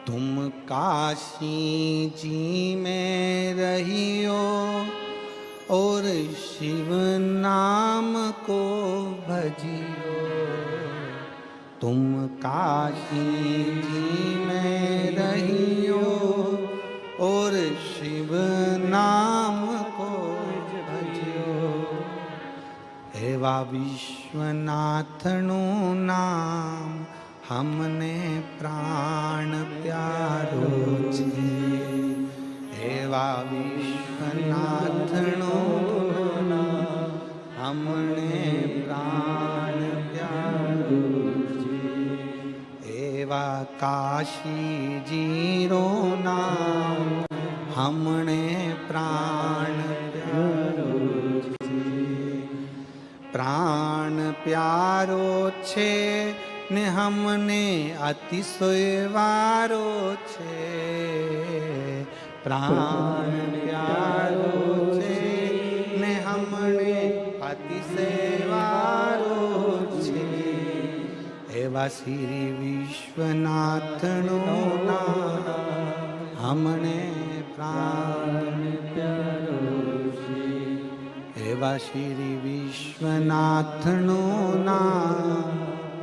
तुम काशी जी में रहियो और शिव नाम को भजियो। तुम काशी जी में रहियो और शिव नाम को भजियो। एवा विश्वनाथनु नाम हमने प्राण प्यारो छे। एवा विश्वनाथनो हमने प्राण प्यारो छे। एवा काशी जीरो नाम हमने प्राण प्यारो छे। प्राण प्यारो छे ने हमने अतिशय वारो छे। प्राण प्यारो छे ने हमने अतिशय वारो छे। एवा श्री विश्वनाथनो नाम हमने प्राण प्यारो छे। एवा श्री विश्वनाथनो नाम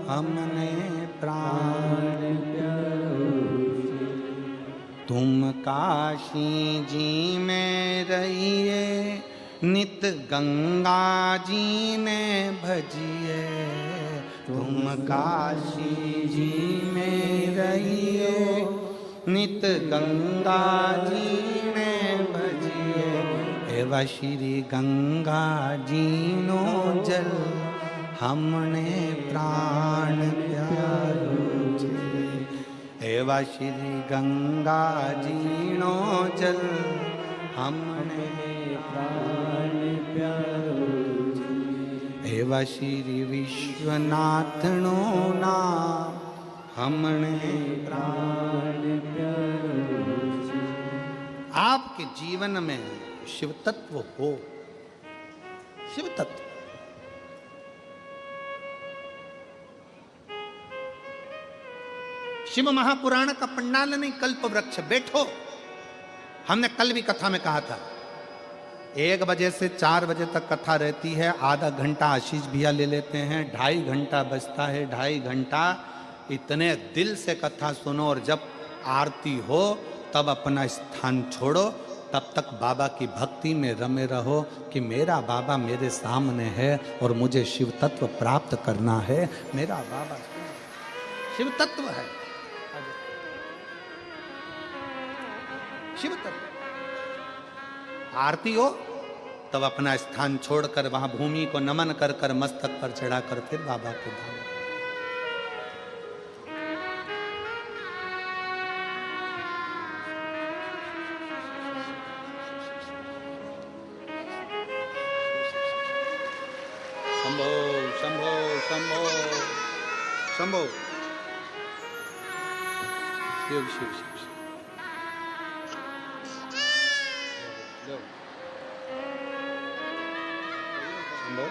हमने प्राण प्यारो छे। तुम काशी जी में रहिए नित गंगा जी ने भजिए। तुम काशी जी में रहिए नित गंगा जी ने भजिए। एवा श्री गंगा जी नो जल हमने प्राण प्यारो छे। एवा श्री गंगा जीनो जल हमने प्राण प्यारो छे। एवा श्री विश्वनाथनो नाम हमने प्राण प्यारो छे। आपके जीवन में शिव तत्व हो। शिव तत्व शिव महापुराण का पंडाल नहीं, कल्प वृक्ष। बैठो। हमने कल भी कथा में कहा था 1 बजे से 4 बजे तक कथा रहती है। आधा घंटा आशीष भैया ले लेते हैं, 2.5 घंटा बजता है। 2.5 घंटा इतने दिल से कथा सुनो और जब आरती हो तब अपना स्थान छोड़ो। तब तक बाबा की भक्ति में रमे रहो कि मेरा बाबा मेरे सामने है और मुझे शिव तत्व प्राप्त करना है। मेरा बाबा शिव तत्व है। शिव तत्व। आरती हो तब अपना स्थान छोड़कर वहां भूमि को नमन कर कर मस्तक पर चढ़ाकर फिर बाबा के धाम। शंभो शंभो शंभो शंभो। शिव शिव शिव शंभो।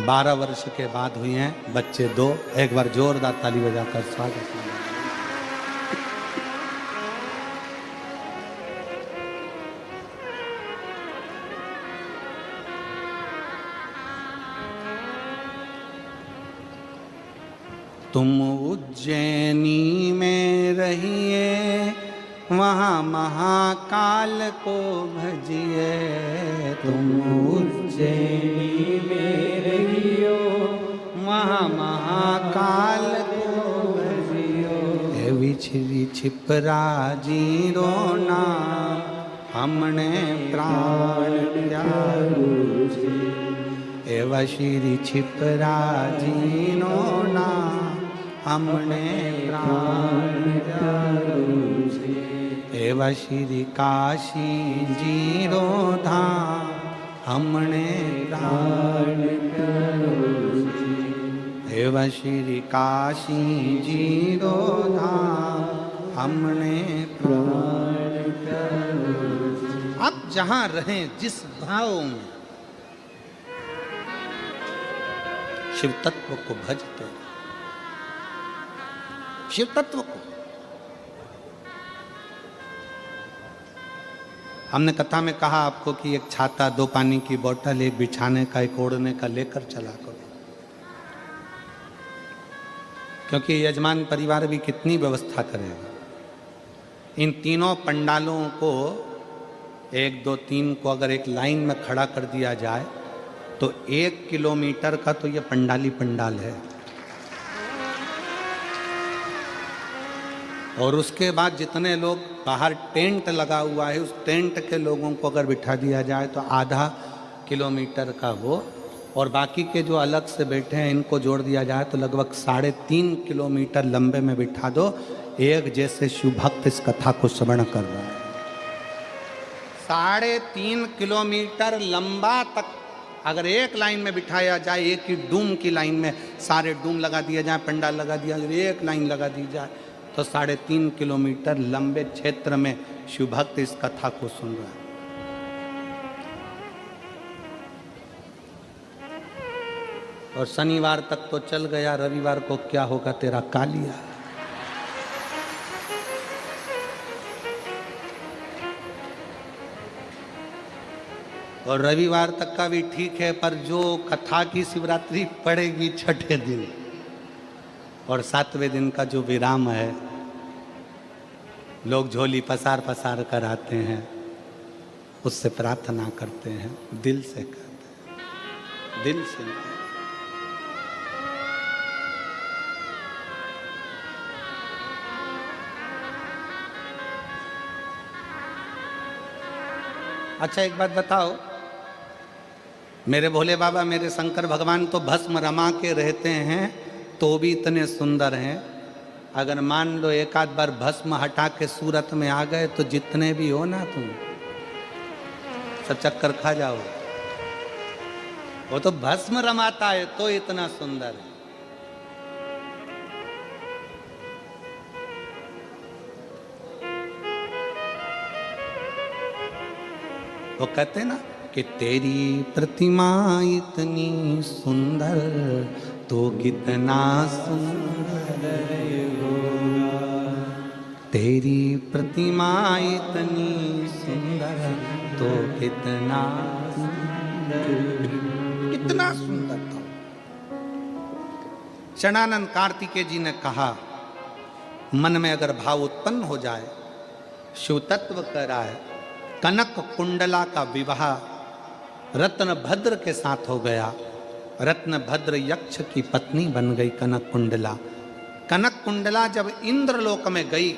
12 वर्ष के बाद हुई हैं बच्चे 2। एक बार जोरदार ताली बजाकर स्वागत। तुम उज्जैनी में रहिए वहाँ महाकाल को भजिए। तुम उज्जैनी में रहियो वहाँ महाकाल को श्री छिपरा जीरो नाम हमने प्राण त्यागो जी। एवं श्री छिपरा जीरो नाम हमने प्राण त्यागो जी। एवं श्री काशी जीरो धाम हमने प्राण त्यागो जी। एवं श्री काशी जीरो धाम हमने प्राण त्यागो जी। आप जहां रहें जिस भाव में शिव तत्व को भजते, शिव तत्व को। हमने कथा में कहा आपको कि एक छाता, 2 पानी की बोतल, एक बिछाने का, एक ओढ़ने का लेकर चला करो, क्योंकि यजमान परिवार भी कितनी व्यवस्था करेगा। इन तीनों पंडालों को 1, 2, 3 को अगर एक लाइन में खड़ा कर दिया जाए तो 1 किलोमीटर का तो ये पंडाली पंडाल है। और उसके बाद जितने लोग बाहर टेंट लगा हुआ है, उस टेंट के लोगों को अगर बिठा दिया जाए तो आधा किलोमीटर का वो, और बाकी के जो अलग से बैठे हैं इनको जोड़ दिया जाए तो लगभग 3.5 किलोमीटर लंबे में बिठा दो। एक जैसे शिव भक्त इस कथा को श्रवण कर रहा है। 3.5 किलोमीटर लंबा तक अगर एक लाइन में बिठाया जाए, एक ही डूम की लाइन में सारे डूम लगा दिया जाए, पंडाल लगा दिया जाए, एक लाइन लगा दी जाए तो 3.5 किलोमीटर लंबे क्षेत्र में शिव भक्त इस कथा को सुन रहा है। और शनिवार तक तो चल गया, रविवार को क्या होगा तेरा कालिया। और रविवार तक का भी ठीक है, पर जो कथा की शिवरात्रि पड़ेगी 6ठे दिन और 7वें दिन का जो विराम है, लोग झोली पसार पसार कर आते हैं, उससे प्रार्थना करते हैं, दिल से करते हैं, दिल से। अच्छा एक बात बताओ, मेरे भोले बाबा, मेरे शंकर भगवान तो भस्म रमा के रहते हैं तो भी इतने सुंदर हैं। अगर मान लो एक आध बार भस्म हटा के सूरत में आ गए तो जितने भी हो ना तुम सब चक्कर खा जाओ। वो तो भस्म रमाता है तो इतना सुंदर है। वो कहते हैं ना कि तेरी प्रतिमा इतनी सुंदर तो कितना सुंदर होगा। तेरी प्रतिमा इतनी सुंदर तो कितना सुंदर था। शरणानंद कार्तिकेय जी ने कहा, मन में अगर भाव उत्पन्न हो जाए, शिव तत्व कराए, कनक कुंडला का विवाह रत्नभद्र के साथ हो गया। रत्नभद्र यक्ष की पत्नी बन गई कनक कुंडला। कनक कुंडला जब इंद्रलोक में गई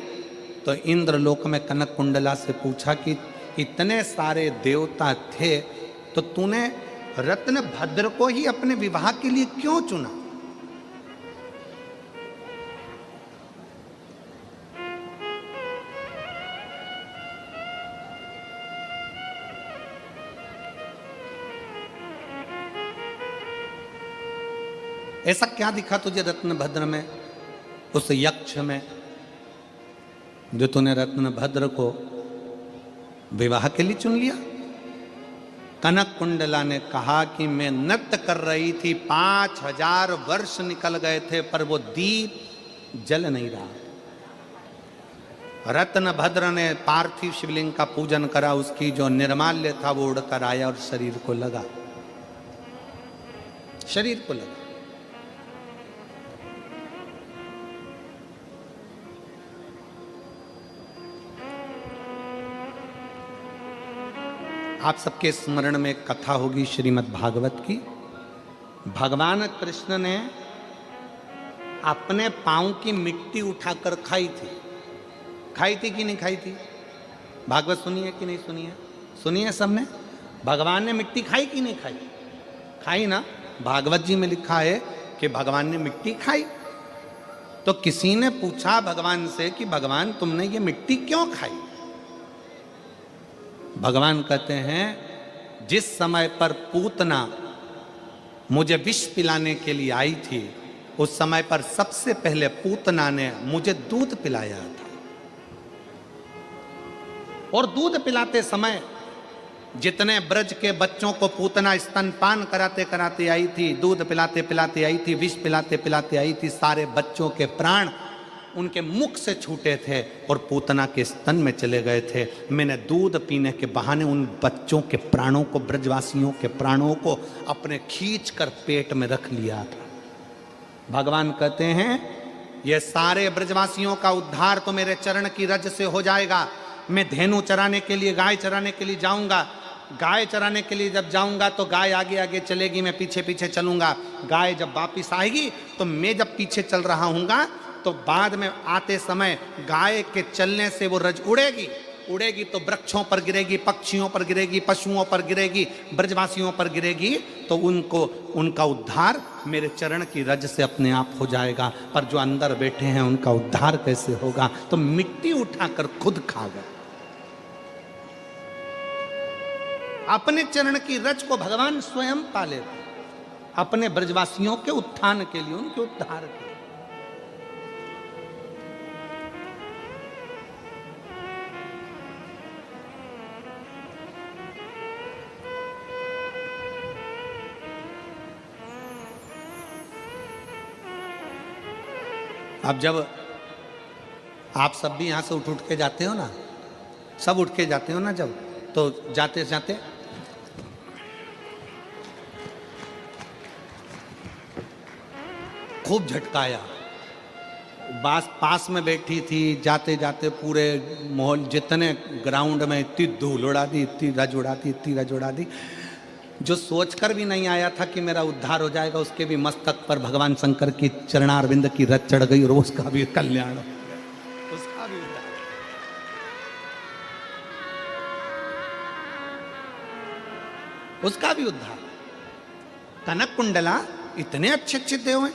तो इंद्रलोक में कनक कुंडला से पूछा कि इतने सारे देवता थे तो तूने रत्नभद्र को ही अपने विवाह के लिए क्यों चुना? ऐसा क्या दिखा तुझे रत्नभद्र में, उस यक्ष में, जो तूने रत्नभद्र को विवाह के लिए चुन लिया? कनक कुंडला ने कहा कि मैं नृत्य कर रही थी, 5000 वर्ष निकल गए थे पर वो दीप जल नहीं रहा। रत्नभद्र ने पार्थिव शिवलिंग का पूजन करा, उसकी जो निर्माल्य था वो उड़कर आया और शरीर को लगा, शरीर को लगा। आप सबके स्मरण में एक कथा होगी श्रीमद् भागवत की। भगवान कृष्ण ने अपने पांव की मिट्टी उठाकर खाई थी। खाई थी कि नहीं खाई थी? भागवत सुनी है कि नहीं सुनी है? सुनी है सबने? भगवान ने मिट्टी खाई कि नहीं खाई? खाई ना। भागवत जी में लिखा है कि भगवान ने मिट्टी खाई। तो किसी ने पूछा भगवान से कि भगवान तुमने ये मिट्टी क्यों खाई? भगवान कहते हैं जिस समय पर पूतना मुझे विष पिलाने के लिए आई थी, उस समय पर सबसे पहले पूतना ने मुझे दूध पिलाया था। और दूध पिलाते समय जितने ब्रज के बच्चों को पूतना स्तनपान कराते कराते आई थी, दूध पिलाते पिलाते आई थी, विष पिलाते पिलाते आई थी, सारे बच्चों के प्राण उनके मुख से छूटे थे और पूतना के स्तन में चले गए थे। मैंने दूध पीने के बहाने उन बच्चों के प्राणों को, ब्रजवासियों के प्राणों को अपने खींच कर पेट में रख लिया था। भगवान कहते हैं ये सारे ब्रजवासियों का उद्धार तो मेरे चरण की रज से हो जाएगा। मैं धेनु चराने के लिए, गाय चराने के लिए जाऊंगा। गाय चराने के लिए जब जाऊंगा तो गाय आगे आगे चलेगी, मैं पीछे पीछे चलूंगा। गाय जब वापिस आएगी तो मैं जब पीछे चल रहा हूँगा तो बाद में आते समय गाय के चलने से वो रज उड़ेगी। उड़ेगी तो वृक्षों पर गिरेगी, पक्षियों पर गिरेगी, पशुओं पर गिरेगी, ब्रजवासियों पर गिरेगी, तो उनको, उनका उद्धार मेरे चरण की रज से अपने आप हो जाएगा। पर जो अंदर बैठे हैं उनका उद्धार कैसे होगा? तो मिट्टी उठाकर खुद खा गए। अपने चरण की रज को भगवान स्वयं पाले, अपने ब्रजवासियों के उत्थान के लिए, उनके उद्धार के लिए। अब जब आप सब भी यहाँ से उठ के जाते हो ना, सब उठ के जाते हो ना, जब तो जाते जाते खूब झटकाया। पास में बैठी थी, जाते जाते पूरे माहौल, जितने ग्राउंड में इतनी धूल उड़ा दी, इतनी रज उड़ा दी, इतनी रज उड़ा दी। जो सोचकर भी नहीं आया था कि मेरा उद्धार हो जाएगा, उसके भी मस्तक पर भगवान शंकर की चरणारविंद की रज चढ़ गई और उसका भी कल्याण, उसका भी उद्धार। उसका भी उद्धार। कनक कुंडला इतने अच्छे अच्छे देव हैं,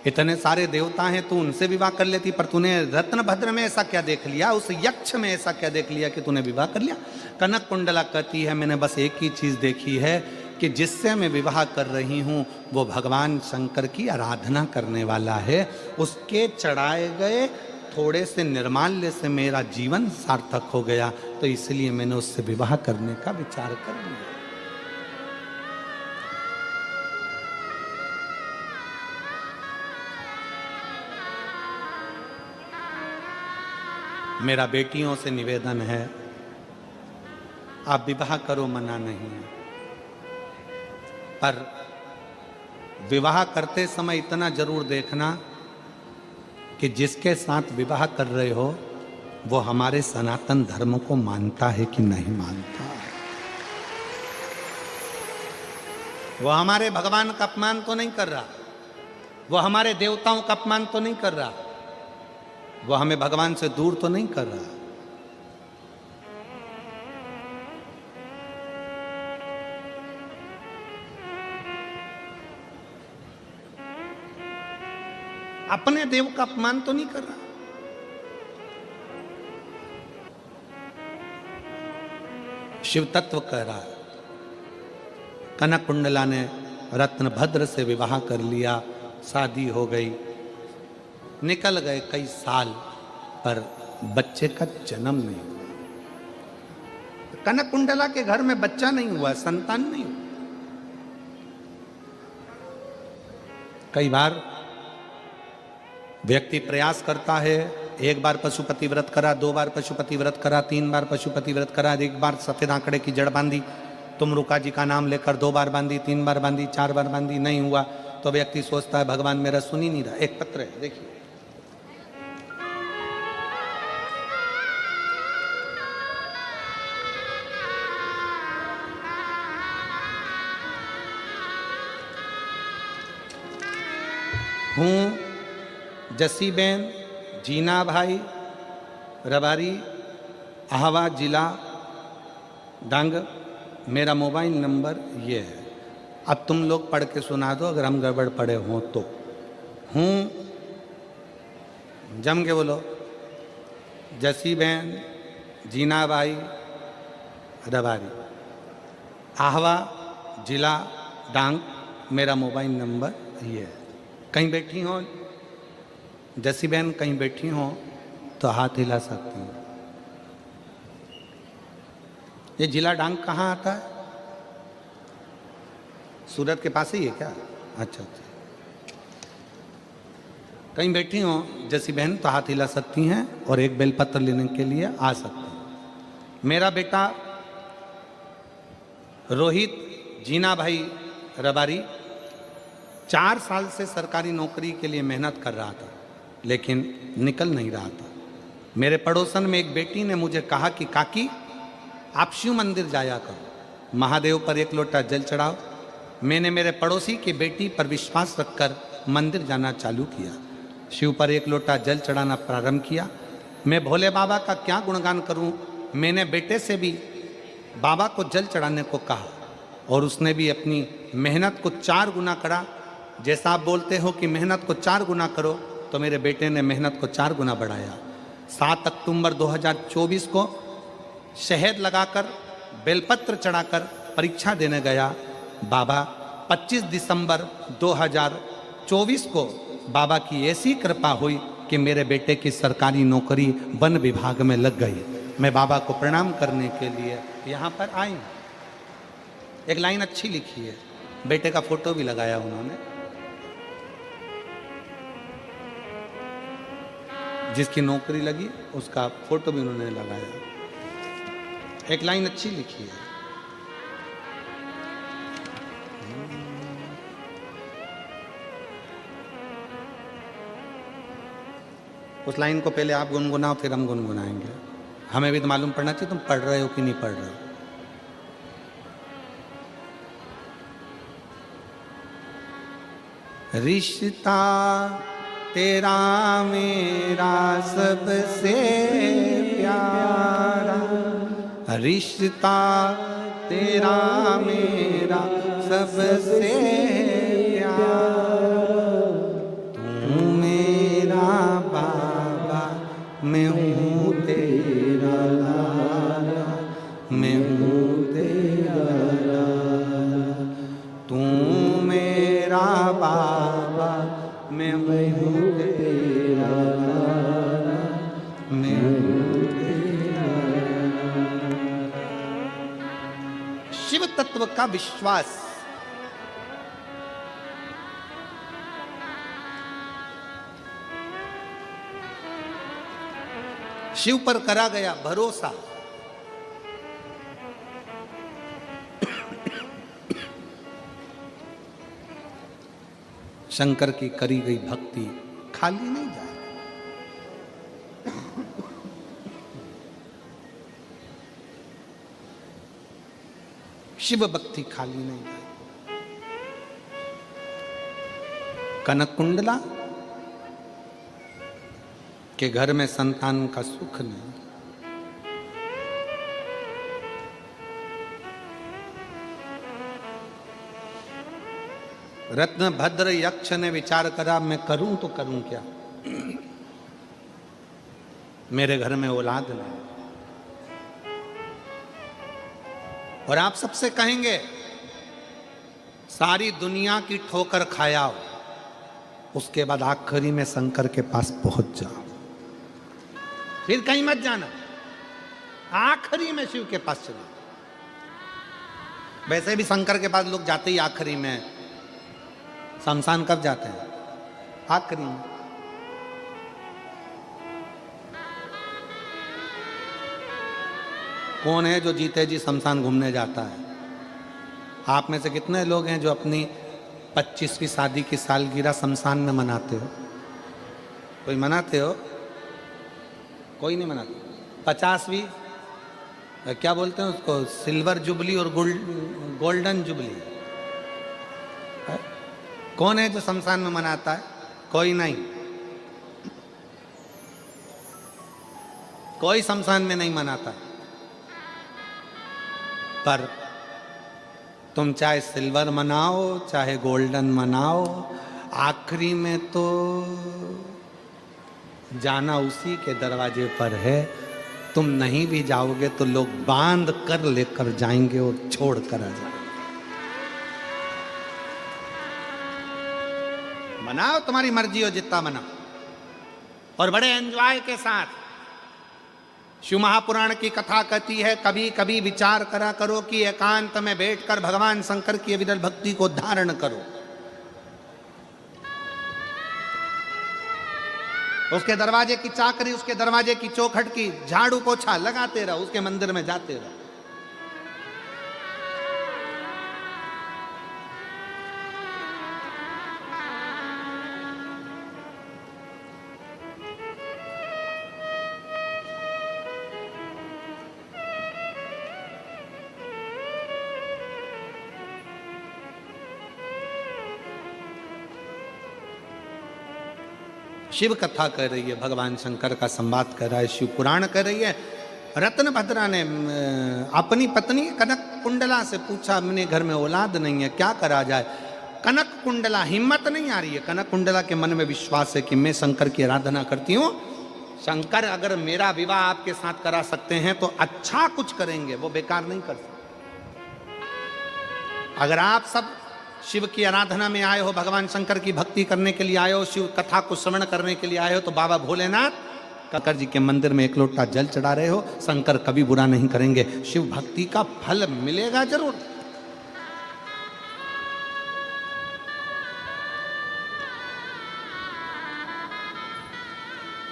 इतने सारे देवता हैं, तू उनसे विवाह कर लेती, पर तूने रत्नभद्र में ऐसा क्या देख लिया, उस यक्ष में ऐसा क्या देख लिया कि तूने विवाह कर लिया? कनक कुंडला कहती है मैंने बस एक ही चीज देखी है कि जिससे मैं विवाह कर रही हूँ वो भगवान शंकर की आराधना करने वाला है। उसके चढ़ाए गए थोड़े से निर्माल्य से मेरा जीवन सार्थक हो गया, तो इसलिए मैंने उससे विवाह करने का विचार कर लिया। मेरा बेटियों से निवेदन है, आप विवाह करो, मना नहीं है, पर विवाह करते समय इतना जरूर देखना कि जिसके साथ विवाह कर रहे हो वो हमारे सनातन धर्म को मानता है कि नहीं मानता। वो हमारे भगवान का अपमान तो नहीं कर रहा, वो हमारे देवताओं का अपमान तो नहीं कर रहा, वो हमें भगवान से दूर तो नहीं कर रहा। अपने देव का अपमान तो नहीं कर रहा। शिव तत्व कह रहा है। कनक कुंडला ने रत्नभद्र से विवाह कर लिया, शादी हो गई, निकल गए कई साल, पर बच्चे का जन्म नहीं हुआ। कनक कुंडला के घर में बच्चा नहीं हुआ, संतान नहीं हुआ। कई बार व्यक्ति प्रयास करता है, एक बार पशुपति व्रत करा, 2 बार पशुपति व्रत करा, 3 बार पशुपति व्रत करा, 1 बार सफेद आंकड़े की जड़ बांधी, तुमरुका जी का नाम लेकर 2 बार बांधी, 3 बार बांधी, 4 बार बांधी, नहीं हुआ, तो व्यक्ति सोचता है भगवान मेरा सुन ही नहीं रहा। एक पत्र है, देखिए, हूँ जसीबेन, जीना भाई, रबारी, आहवा जिला डांग। मेरा मोबाइल नंबर ये है। अब तुम लोग पढ़ के सुना दो अगर हम गड़बड़ पढ़े हों तो। हूँ, जम के बोलो। जसी बहन, जीना भाई, रबारी, आहवा जिला डांग। मेरा मोबाइल नंबर ये है। कहीं बैठी हो जसी बहन, कहीं बैठी हो तो हाथ हिला सकती हैं। ये जिला डांग कहाँ आता है? सूरत के पास ही है क्या? अच्छा अच्छा। कहीं बैठी हो जसी बहन तो हाथ हिला सकती हैं और एक बेलपत्र लेने के लिए आ सकती हैं। मेरा बेटा रोहित जीना भाई रबारी 4 साल से सरकारी नौकरी के लिए मेहनत कर रहा था, लेकिन निकल नहीं रहा था। मेरे पड़ोसन में एक बेटी ने मुझे कहा कि काकी आप शिव मंदिर जाया करो, महादेव पर एक लोटा जल चढ़ाओ। मैंने मेरे पड़ोसी की बेटी पर विश्वास रखकर मंदिर जाना चालू किया। शिव पर एक लोटा जल चढ़ाना प्रारंभ किया। मैं भोले बाबा का क्या गुणगान करूं। मैंने बेटे से भी बाबा को जल चढ़ाने को कहा और उसने भी अपनी मेहनत को 4 गुना करा। जैसा आप बोलते हो कि मेहनत को 4 गुना करो, तो मेरे बेटे ने मेहनत को 4 गुना बढ़ाया। 7 अक्टूबर 2024 को शहद लगाकर बेलपत्र चढ़ाकर परीक्षा देने गया। बाबा 25 दिसंबर 2024 को बाबा की ऐसी कृपा हुई कि मेरे बेटे की सरकारी नौकरी वन विभाग में लग गई। मैं बाबा को प्रणाम करने के लिए यहाँ पर आई। एक लाइन अच्छी लिखी है, बेटे का फोटो भी लगाया उन्होंने। जिसकी नौकरी लगी उसका फोटो भी उन्होंने लगाया। एक लाइन अच्छी लिखी है। उस लाइन को पहले आप गुनगुनाओ, फिर हम गुनगुनाएंगे। हमें भी तो मालूम पड़ना चाहिए तुम पढ़ रहे हो कि नहीं पढ़ रहे हो। रिश्ता तेरा मेरा सबसे प्यारा, रिश्ता तेरा मेरा सबसे प्यारा। तू मेरा बाबा, मैं हूँ तेरा लाला, मैं हूँ तेरा लाला। तू मेरा बाबा, मैं हूँ तेरा लाला, मैं हूँ तेरा लाला। शिव तत्व का विश्वास। शिव पर करा गया भरोसा। शंकर की करी गई भक्ति खाली नहीं जाए। शिव भक्ति खाली नहीं जाए। कनक कुंडला के घर में संतान का सुख नहीं। रत्न भद्र यक्ष ने विचार करा, मैं करूं तो करूं क्या, मेरे घर में औलाद नहीं। और आप सबसे कहेंगे सारी दुनिया की ठोकर खाया, उसके बाद आखिरी में शंकर के पास पहुंच जाओ, फिर कहीं मत जाना, आखिरी में शिव के पास चलो। वैसे भी शंकर के पास लोग जाते ही आखिरी में। शमशान कब जाते हैं? आखिरी में। कौन है जो जीते जी शमशान घूमने जाता है? आप में से कितने लोग हैं जो अपनी 25वीं शादी की सालगिरह शमशान में मनाते हो? कोई मनाते हो? कोई नहीं मनाते। 50वीं क्या बोलते हैं उसको, सिल्वर जुबली और गोल्डन जुबली, कौन है जो शमशान में मनाता है? कोई नहीं। कोई शमशान में नहीं मनाता। पर तुम चाहे सिल्वर मनाओ चाहे गोल्डन मनाओ, आखिरी में तो जाना उसी के दरवाजे पर है। तुम नहीं भी जाओगे तो लोग बांध कर लेकर जाएंगे और छोड़ कर आ जाएंगे। मनाओ, तुम्हारी मर्जी हो जितना मनाओ और बड़े एंजॉय के साथ। शिव महापुराण की कथा कहती है, कभी कभी विचार करा करो कि एकांत में बैठकर भगवान शंकर की विरल भक्ति को धारण करो। उसके दरवाजे की चाकरी, उसके दरवाजे की चौखट की झाड़ू पोछा लगाते रहो, उसके मंदिर में जाते रहो। शिव कथा कह रही है, भगवान शंकर का संवाद कर रहा है, शिव पुराण कह रही है। रत्नभद्रा ने अपनी पत्नी कनक कुंडला से पूछा, अपने घर में औलाद नहीं है, क्या करा जाए। कनक कुंडला, हिम्मत नहीं आ रही है। कनक कुंडला के मन में विश्वास है कि मैं शंकर की आराधना करती हूँ, शंकर अगर मेरा विवाह आपके साथ करा सकते हैं तो अच्छा कुछ करेंगे, वो बेकार नहीं कर सकते। अगर आप सब शिव की आराधना में आए हो, भगवान शंकर की भक्ति करने के लिए आए हो, शिव कथा को श्रवण करने के लिए आए हो, तो बाबा भोलेनाथ शंकर जी के मंदिर में एक लोटा जल चढ़ा रहे हो, शंकर कभी बुरा नहीं करेंगे, शिव भक्ति का फल मिलेगा जरूर।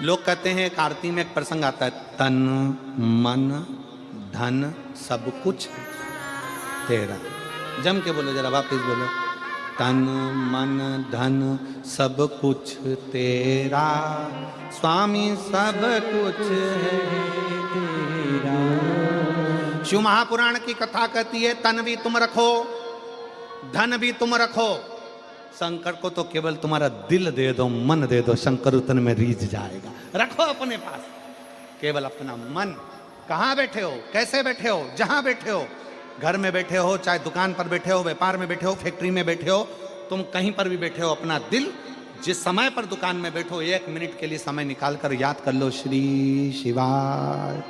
लोग कहते हैं, एक आरती में एक प्रसंग आता है, तन मन धन सब कुछ तेरा। जम के बोलो जरा, वापस बोलो। तन मन धन सब कुछ तेरा, स्वामी सब कुछ है तेरा। शिव महापुराण की कथा कहती है, तन भी तुम रखो, धन भी तुम रखो, शंकर को तो केवल तुम्हारा दिल दे दो, मन दे दो, शंकर उतन में रीझ जाएगा। रखो अपने पास केवल अपना मन। कहाँ बैठे हो, कैसे बैठे हो, जहां बैठे हो, घर में बैठे हो, चाहे दुकान पर बैठे हो, व्यापार में बैठे हो, फैक्ट्री में बैठे हो, तुम कहीं पर भी बैठे हो, अपना दिल जिस समय पर दुकान में बैठो, 1 मिनट के लिए समय निकालकर याद कर लो, श्री शिवाय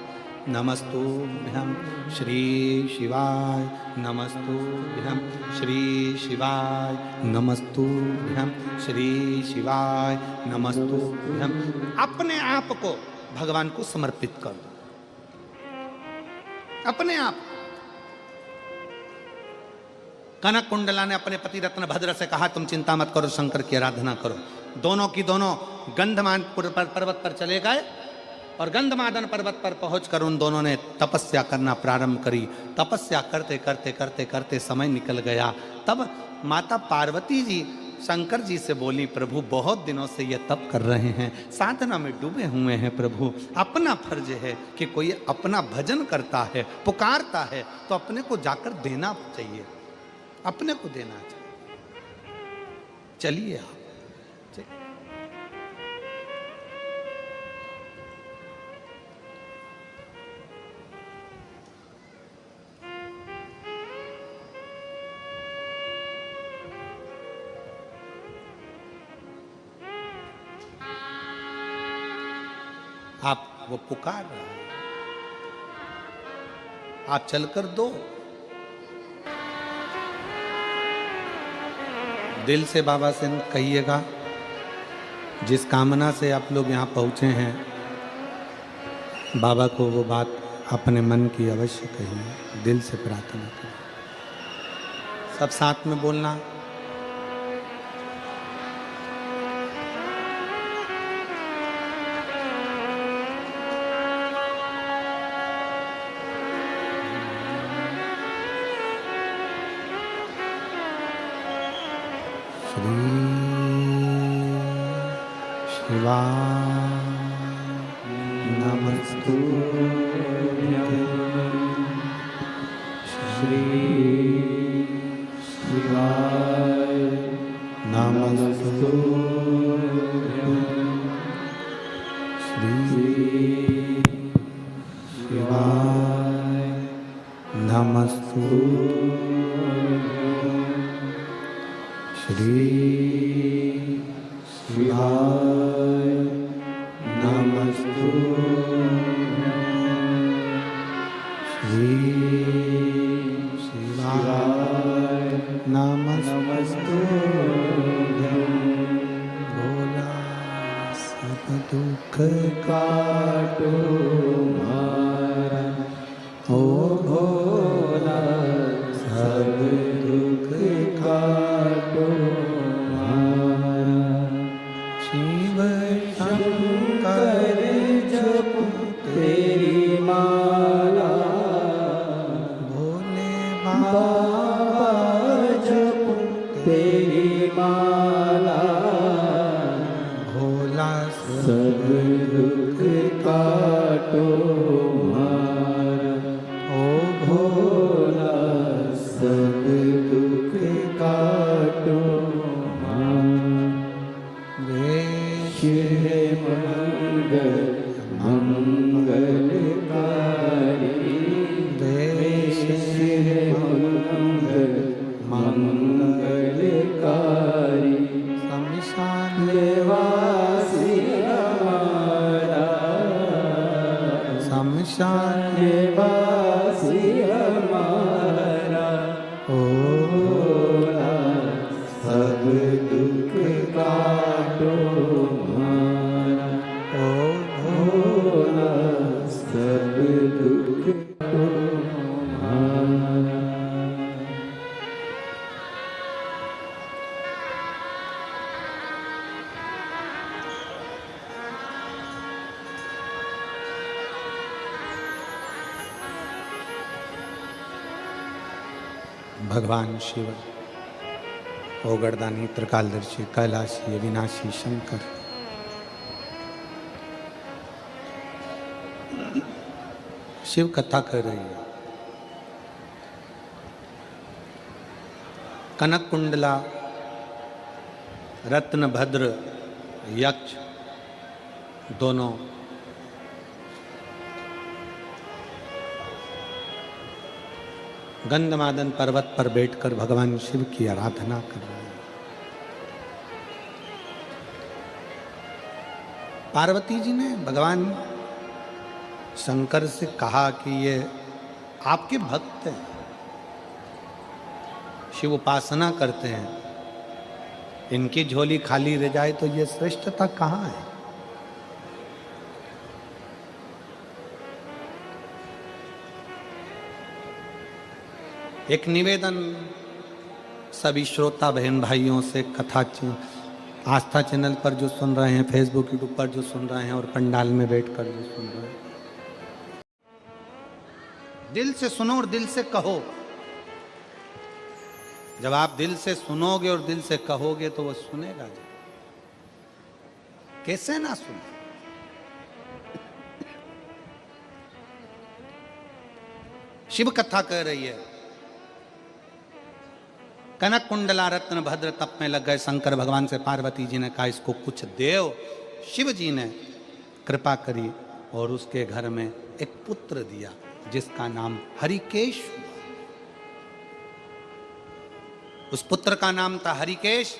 नमस्तुभ्यं, श्री शिवाय नमस्तुभ्यं, श्री शिवाय नमस्तुभ्यं, श्री शिवाय नमस्तुभ्यं। अपने आप को भगवान को समर्पित कर दो, अपने आप। कनक कुंडला ने अपने पति रत्नभद्र से कहा, तुम चिंता मत करो, शंकर की आराधना करो। दोनों की दोनों गंधमान पर्वत पर चले गए और गंधमादन पर्वत पर पहुंचकर उन दोनों ने तपस्या करना प्रारंभ करी। तपस्या करते करते करते करते समय निकल गया। तब माता पार्वती जी शंकर जी से बोली, प्रभु बहुत दिनों से ये तप कर रहे हैं, साधना में डूबे हुए हैं, प्रभु अपना फर्ज है कि कोई अपना भजन करता है, पुकारता है, तो अपने को जाकर देना चाहिए, अपने को देना चाहिए। चलिए आप वो पुकार रहे हैं, आप चलकर दो। दिल से बाबा से कहिएगा, जिस कामना से आप लोग यहाँ पहुँचे हैं, बाबा को वो बात अपने मन की अवश्य कहिए, दिल से प्रार्थना करिए। सब साथ में बोलना। श्री शिवाय नमस्तुभ्यं, श्री शिवाय नमस्तुभ्यं, श्री नमस्तु श्री शिवाय नमस्तु श्री शिवाय नमस्तु भोला सब दुख काटो मारा ओ भोला सब दुख काटो मारा शिव शंकर जप तेरी माला भोले बाबा जप तेरी माला भोला सब दुख काटो मारा ओ भोला सब दुख काटो मारा शिव मंगल मंगलकारी शिव मंगल मंगलकारी शमशान निवासी हमारा शमशान निवासी हमारा ओ भोला सब दुख काटो मारा ओ भोला सब दुख काटो मारा भगवान शिव ओ गर्दानी त्रिकालदर्शी कैलाशी अविनाशी शंकर शिव कथा कर रही है। कनक कुंडला रत्नभद्र यक्ष दोनों गंधमादन पर्वत पर बैठकर भगवान शिव की आराधना कर रहे हैं। पार्वती जी ने भगवान शंकर से कहा कि ये आपके भक्त हैं, शिव उपासना करते हैं, इनकी झोली खाली रह जाए तो ये श्रेष्ठता कहाँ है। एक निवेदन सभी श्रोता बहन भाइयों से कथा आस्था चैनल पर जो सुन रहे हैं, फेसबुक यूट्यूब पर जो सुन रहे हैं और पंडाल में बैठकर जो सुन रहे हैं, दिल से सुनो और दिल से कहो। जब आप दिल से सुनोगे और दिल से कहोगे तो वो सुनेगा जी, कैसे ना सुने। शिव कथा कह रही है। कनक कुंडला रत्न भद्र तप में लग गए शंकर भगवान से पार्वती जी ने कहा इसको कुछ देव। शिव जी ने कृपा करी और उसके घर में एक पुत्र दिया जिसका नाम हरिकेश हुआ। उस पुत्र का नाम था हरिकेश।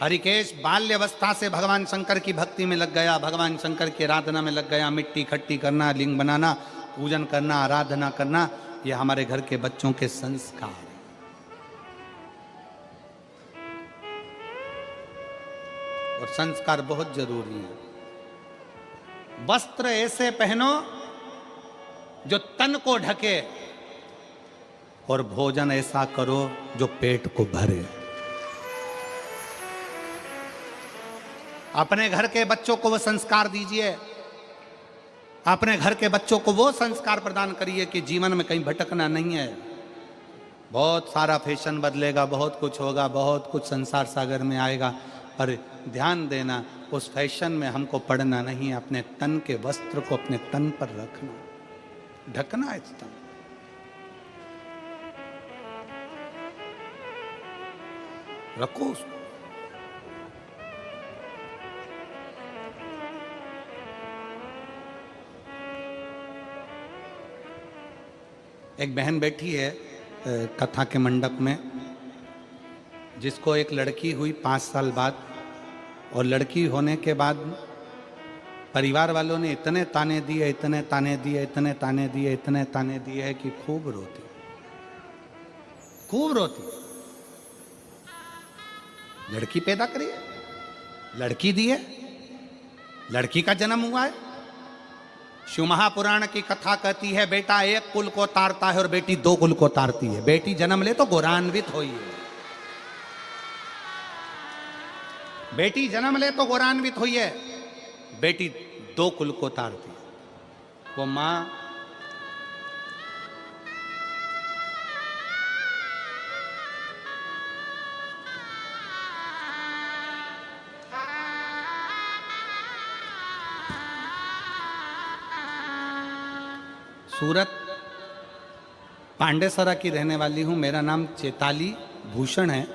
हरिकेश बाल्य अवस्था से भगवान शंकर की भक्ति में लग गया, भगवान शंकर की आराधना में लग गया। मिट्टी इकट्ठी करना, लिंग बनाना, पूजन करना, आराधना करना, यह हमारे घर के बच्चों के संस्कार हैं। और संस्कार बहुत जरूरी है। वस्त्र ऐसे पहनो जो तन को ढके और भोजन ऐसा करो जो पेट को भरे। अपने घर के बच्चों को वो संस्कार दीजिए, अपने घर के बच्चों को वो संस्कार प्रदान करिए कि जीवन में कहीं भटकना नहीं है। बहुत सारा फैशन बदलेगा, बहुत कुछ होगा, बहुत कुछ संसार सागर में आएगा, पर ध्यान देना उस फैशन में हमको पड़ना नहीं है। अपने तन के वस्त्र को अपने तन पर रखना, ढकना है तन। रखो उसको। एक बहन बैठी है कथा के मंडप में, जिसको एक लड़की हुई 5 साल बाद, और लड़की होने के बाद परिवार वालों ने इतने ताने दिए, इतने ताने दिए, इतने ताने दिए, इतने ताने दिए कि खूब रोती, खूब रोती। लड़की पैदा करी है, लड़की दी है, लड़की का जन्म हुआ है। शिव महापुराण की कथा कहती है बेटा एक कुल को तारता है और बेटी 2 कुल को तारती है। बेटी जन्म ले तो गौरान्वित हुई है, बेटी जन्म ले तो गौरान्वित हुई है, बेटी 2 कुल को तारती है। वो मां सूरत पांडेसरा की रहने वाली हूँ। मेरा नाम चेताली भूषण है,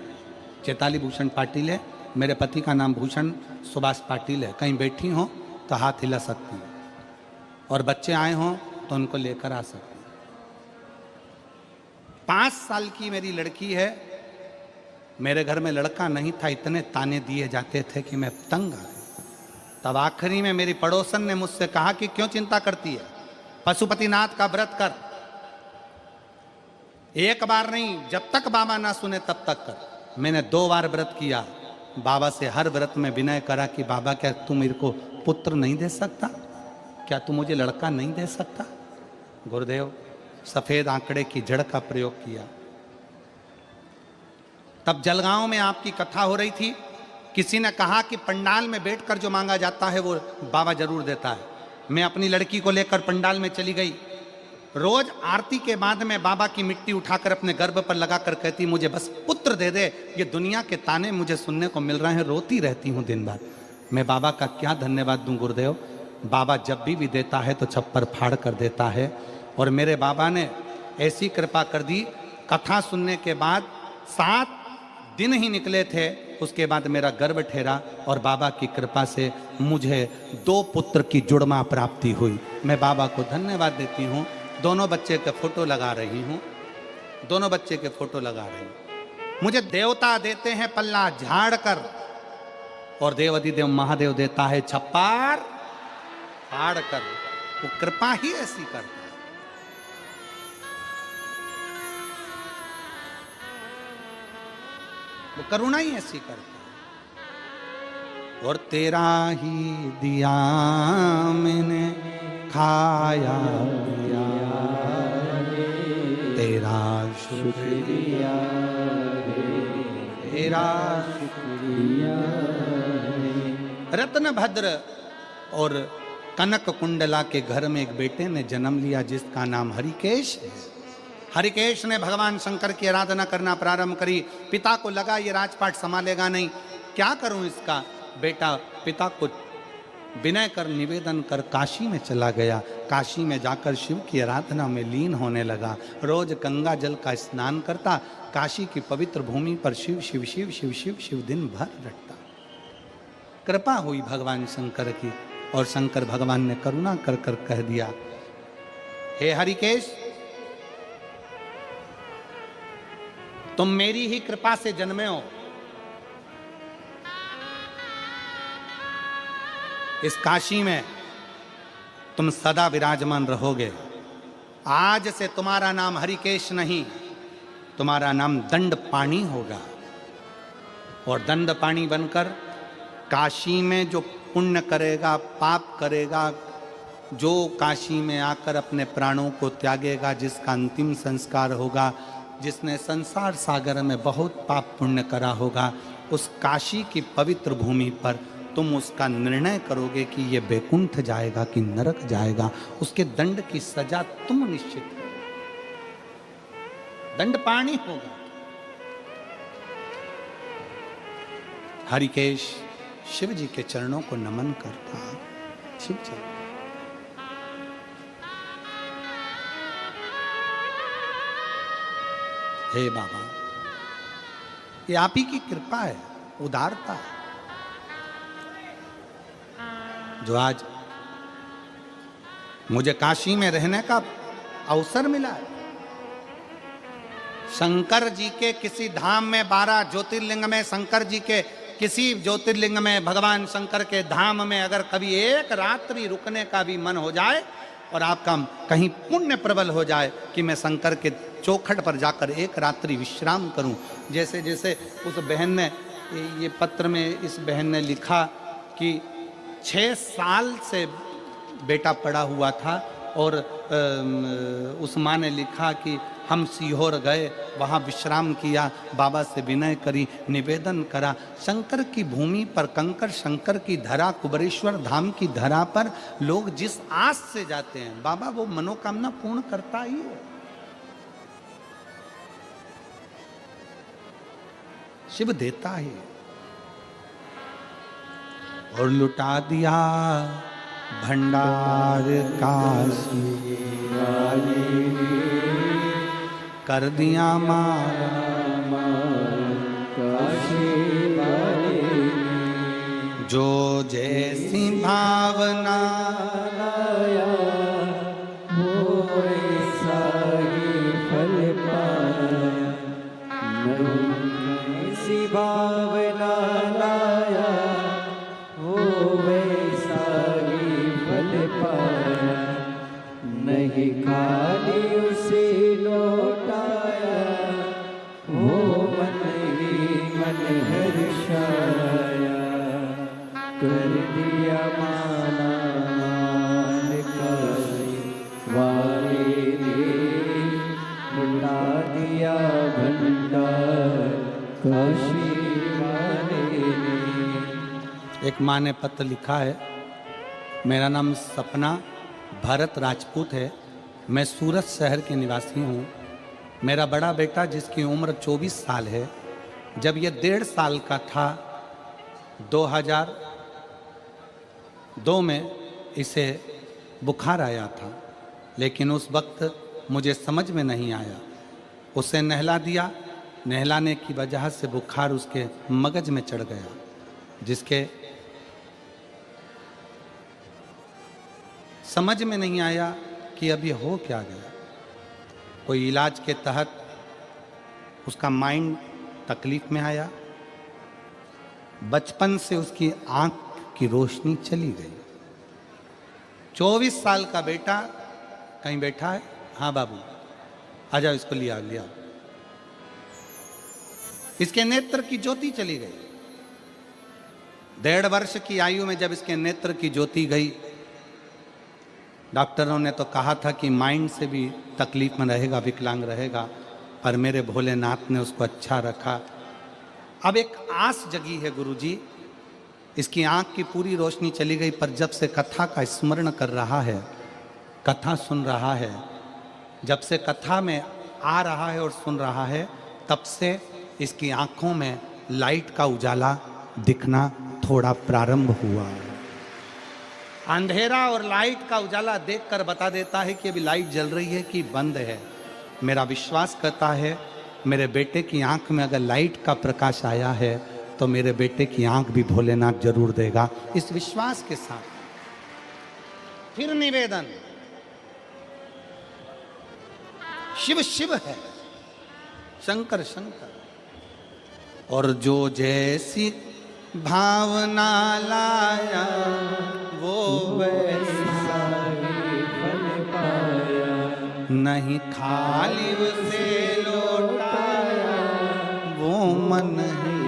चेताली भूषण पाटिल है। मेरे पति का नाम भूषण सुभाष पाटिल है। कहीं बैठी हो तो हाथ हिला सकती हूँ, और बच्चे आए हों तो उनको लेकर आ सकती हूँ। 5 साल की मेरी लड़की है। मेरे घर में लड़का नहीं था, इतने ताने दिए जाते थे कि मैं तंग आ गई। तब आखिरी में मेरी पड़ोसन ने मुझसे कहा कि क्यों चिंता करती है, पशुपतिनाथ का व्रत कर। एक बार नहीं, जब तक बाबा ना सुने तब तक कर। मैंने 2 बार व्रत किया। बाबा से हर व्रत में विनय करा कि बाबा क्या तू मेरे को पुत्र नहीं दे सकता, क्या तू मुझे लड़का नहीं दे सकता। गुरुदेव सफेद आंकड़े की जड़ का प्रयोग किया। तब जलगांव में आपकी कथा हो रही थी। किसी ने कहा कि पंडाल में बैठकर जो मांगा जाता है वो बाबा जरूर देता है। मैं अपनी लड़की को लेकर पंडाल में चली गई। रोज आरती के बाद में बाबा की मिट्टी उठाकर अपने गर्भ पर लगाकर कहती मुझे बस पुत्र दे दे। ये दुनिया के ताने मुझे सुनने को मिल रहे हैं, रोती रहती हूँ दिन भर। मैं बाबा का क्या धन्यवाद दूं गुरुदेव। बाबा जब भी देता है तो छप्पर फाड़ कर देता है। और मेरे बाबा ने ऐसी कृपा कर दी, कथा सुनने के बाद 7 दिन ही निकले थे, उसके बाद मेरा गर्भ ठहरा और बाबा की कृपा से मुझे 2 पुत्र की जुड़वा प्राप्ति हुई। मैं बाबा को धन्यवाद देती हूँ। दोनों बच्चे के फोटो लगा रही हूँ, दोनों बच्चे के फोटो लगा रही हूँ। मुझे देवता देते हैं पल्ला झाड़ कर, और देवाधिदेव महादेव देता है छप्पर फाड़ कर। वो कृपा ही ऐसी करता है। वो करुणा ही ऐसी करता है। और तेरा ही दिया मैंने खाया पिया, तेरा शुक्रिया, तेरा शुक्रिया। रत्न भद्र और कनक कुंडला के घर में एक बेटे ने जन्म लिया जिसका नाम हरिकेश है। हरिकेश ने भगवान शंकर की आराधना करना प्रारंभ करी। पिता को लगा ये राजपाट संभालेगा नहीं, क्या करूं इसका। बेटा पिता को विनय कर निवेदन कर काशी में चला गया। काशी में जाकर शिव की आराधना में लीन होने लगा। रोज गंगा जल का स्नान करता। काशी की पवित्र भूमि पर शिव शिव शिव शिव शिव शिव दिन भर रटता। कृपा हुई भगवान शंकर की, और शंकर भगवान ने करुणा कर कर कह दिया, हे हरिकेश, तुम मेरी ही कृपा से जन्मे हो। इस काशी में तुम सदा विराजमान रहोगे। आज से तुम्हारा नाम हरिकेश नहीं, तुम्हारा नाम दंडपाणी होगा। और दंडपाणी बनकर काशी में जो पुण्य करेगा, पाप करेगा, जो काशी में आकर अपने प्राणों को त्यागेगा, जिसका अंतिम संस्कार होगा, जिसने संसार सागर में बहुत पाप पुण्य करा होगा, उस काशी की पवित्र भूमि पर तुम उसका निर्णय करोगे कि ये बैकुंठ जाएगा कि नरक जाएगा। उसके दंड की सजा तुम निश्चित करो। दंडपाणी होगा। हरिकेश शिव जी के चरणों को नमन करता। शिव जी, हे बाबा, ये आप ही की कृपा है, उदारता है, जो आज मुझे काशी में रहने का अवसर मिला है। शंकर जी के किसी धाम में 12 ज्योतिर्लिंग में शंकर जी के किसी ज्योतिर्लिंग में भगवान शंकर के धाम में अगर कभी एक रात्रि रुकने का भी मन हो जाए और आपका कहीं पुण्य प्रबल हो जाए कि मैं शंकर के चौखट पर जाकर एक रात्रि विश्राम करूं, जैसे जैसे उस बहन ने ये पत्र में इस बहन ने लिखा कि 6 साल से बेटा पड़ा हुआ था और उस माँ ने लिखा कि हम सीहोर गए, वहाँ विश्राम किया, बाबा से विनय करी, निवेदन करा। शंकर की भूमि पर, कंकर शंकर की धरा, कुबरेश्वर धाम की धरा पर लोग जिस आस से जाते हैं, बाबा वो मनोकामना पूर्ण करता ही है। शिव देता है। और लुटा दिया भंडार काशी वाली, कर दिया मारा काशी वाली, जो जैसी भावना लाया वो ऐसा ही फल पाया, नहीं ऐसी भावना लाया वो वैसा ही फल पाया, नहीं खाली उसे लौटाया वो मन ही मन हर्षाया, कर दिया माना मान काशी वाले ने, लुटा दिया भंडार काशी वाले ने। एक माँ ने पत्र लिखा है, मेरा नाम सपना भरत राजपूत है, मैं सूरत शहर के निवासी हूँ। मेरा बड़ा बेटा जिसकी उम्र 24 साल है, जब ये 1.5 साल का था 2002 में इसे बुखार आया था, लेकिन उस वक्त मुझे समझ में नहीं आया। उसे नहला दिया, नहलाने की वजह से बुखार उसके मगज में चढ़ गया, जिसके समझ में नहीं आया कि अब ये हो क्या गया। कोई इलाज के तहत उसका माइंड तकलीफ में आया, बचपन से उसकी आंख की रोशनी चली गई। 24 साल का बेटा कहीं बैठा है, हाँ बाबू आ जाओ, इसको लिया लिया। इसके नेत्र की ज्योति चली गई। 1.5 वर्ष की आयु में जब इसके नेत्र की ज्योति गई, डॉक्टरों ने तो कहा था कि माइंड से भी तकलीफ में रहेगा, विकलांग रहेगा, पर मेरे भोलेनाथ ने उसको अच्छा रखा। अब एक आस जगी है गुरुजी, इसकी आंख की पूरी रोशनी चली गई, पर जब से कथा का स्मरण कर रहा है, कथा सुन रहा है, जब से कथा में आ रहा है और सुन रहा है, तब से इसकी आंखों में लाइट का उजाला दिखना थोड़ा प्रारंभ हुआ। अंधेरा और लाइट का उजाला देखकर बता देता है कि अभी लाइट जल रही है कि बंद है। मेरा विश्वास करता है मेरे बेटे की आंख में अगर लाइट का प्रकाश आया है तो मेरे बेटे की आंख भी भोलेनाथ जरूर देगा। इस विश्वास के साथ फिर निवेदन, शिव शिव है, शंकर शंकर, और जो जैसी भावना लाया वो वैसा ही फल पाया, नहीं खाली उसे लौटाया वो मन ही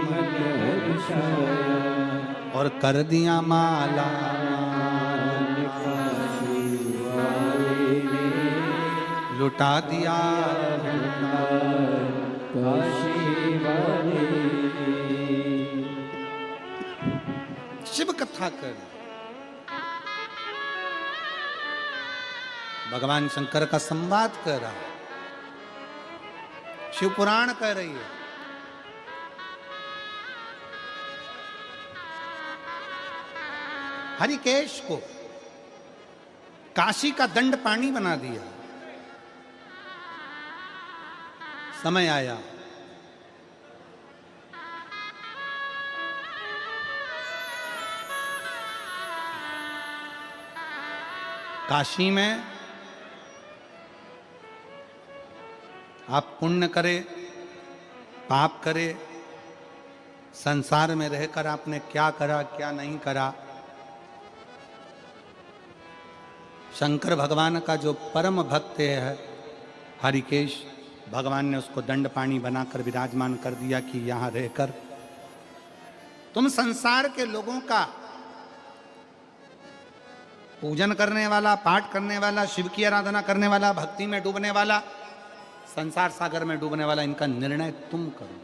मन हर्षाया, और कर दिया माला काशी वाले ने, लुटा दिया काशी वाले ने। शिव कथा कर, भगवान शंकर का संवाद कर रहा, शिव पुराण कह रही है। हरिकेश को काशी का दंड पानी बना दिया। समय आया, काशी में आप पुण्य करे, पाप करे, संसार में रहकर आपने क्या करा क्या नहीं करा। शंकर भगवान का जो परम भक्त है हरिकेश, भगवान ने उसको दंड पाणी बनाकर विराजमान कर दिया कि यहां रहकर तुम संसार के लोगों का पूजन करने वाला, पाठ करने वाला, शिव की आराधना करने वाला, भक्ति में डूबने वाला, संसार सागर में डूबने वाला, इनका निर्णय तुम करो।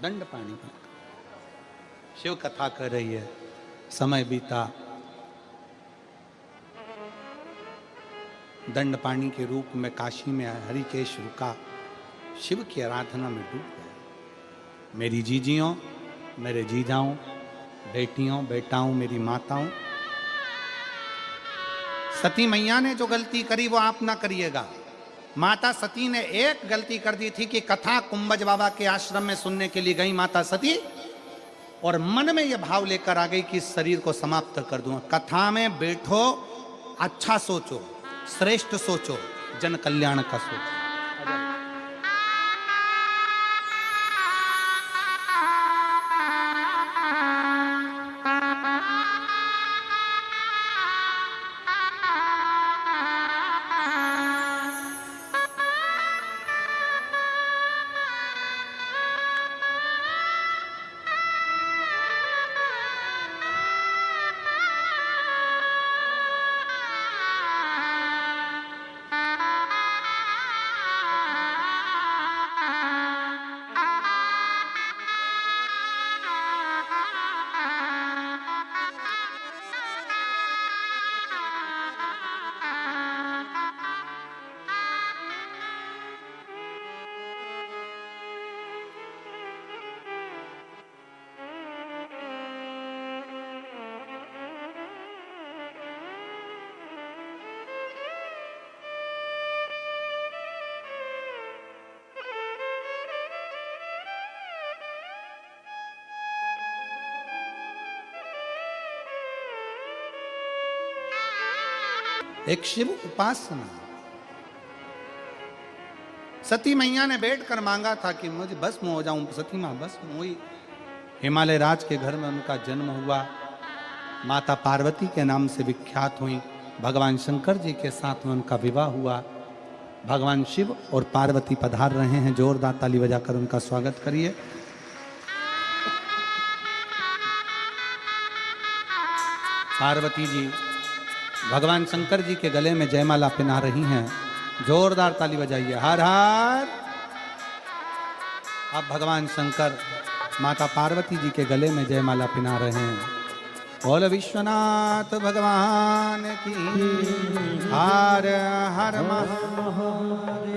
दंड पाणी बनकर शिव कथा कर रही है। समय बीता, दंड पाणी के रूप में काशी में हरिकेश रुका, शिव की आराधना में डूब गया। मेरी जीजियों, मेरे जीजाओं, बेटियों, बेटाओं, मेरी माताओं, सती मैया ने जो गलती करी वो आप ना करिएगा। माता सती ने एक गलती कर दी थी कि कथा कुंभज बाबा के आश्रम में सुनने के लिए गई माता सती, और मन में यह भाव लेकर आ गई कि इस शरीर को समाप्त कर दूंगा। कथा में बैठो, अच्छा सोचो, श्रेष्ठ सोचो, जन कल्याण का सोचो। एक शिव उपासना। सती मैया ने बैठकर मांगा था कि मुझे भस्म हो जाऊं, सती मां भस्म हुई। हिमालय राज के घर में उनका जन्म हुआ, माता पार्वती के नाम से विख्यात हुई। भगवान शंकर जी के साथ में उनका विवाह हुआ। भगवान शिव और पार्वती पधार रहे हैं, जोरदार ताली बजाकर उनका स्वागत करिए। पार्वती जी भगवान शंकर जी के गले में जयमाला पहना रही हैं, जोरदार ताली बजाइए। हर हर। अब भगवान शंकर माता पार्वती जी के गले में जयमाला पहना रहे हैं। बोल विश्वनाथ भगवान की। हर हर महादेव।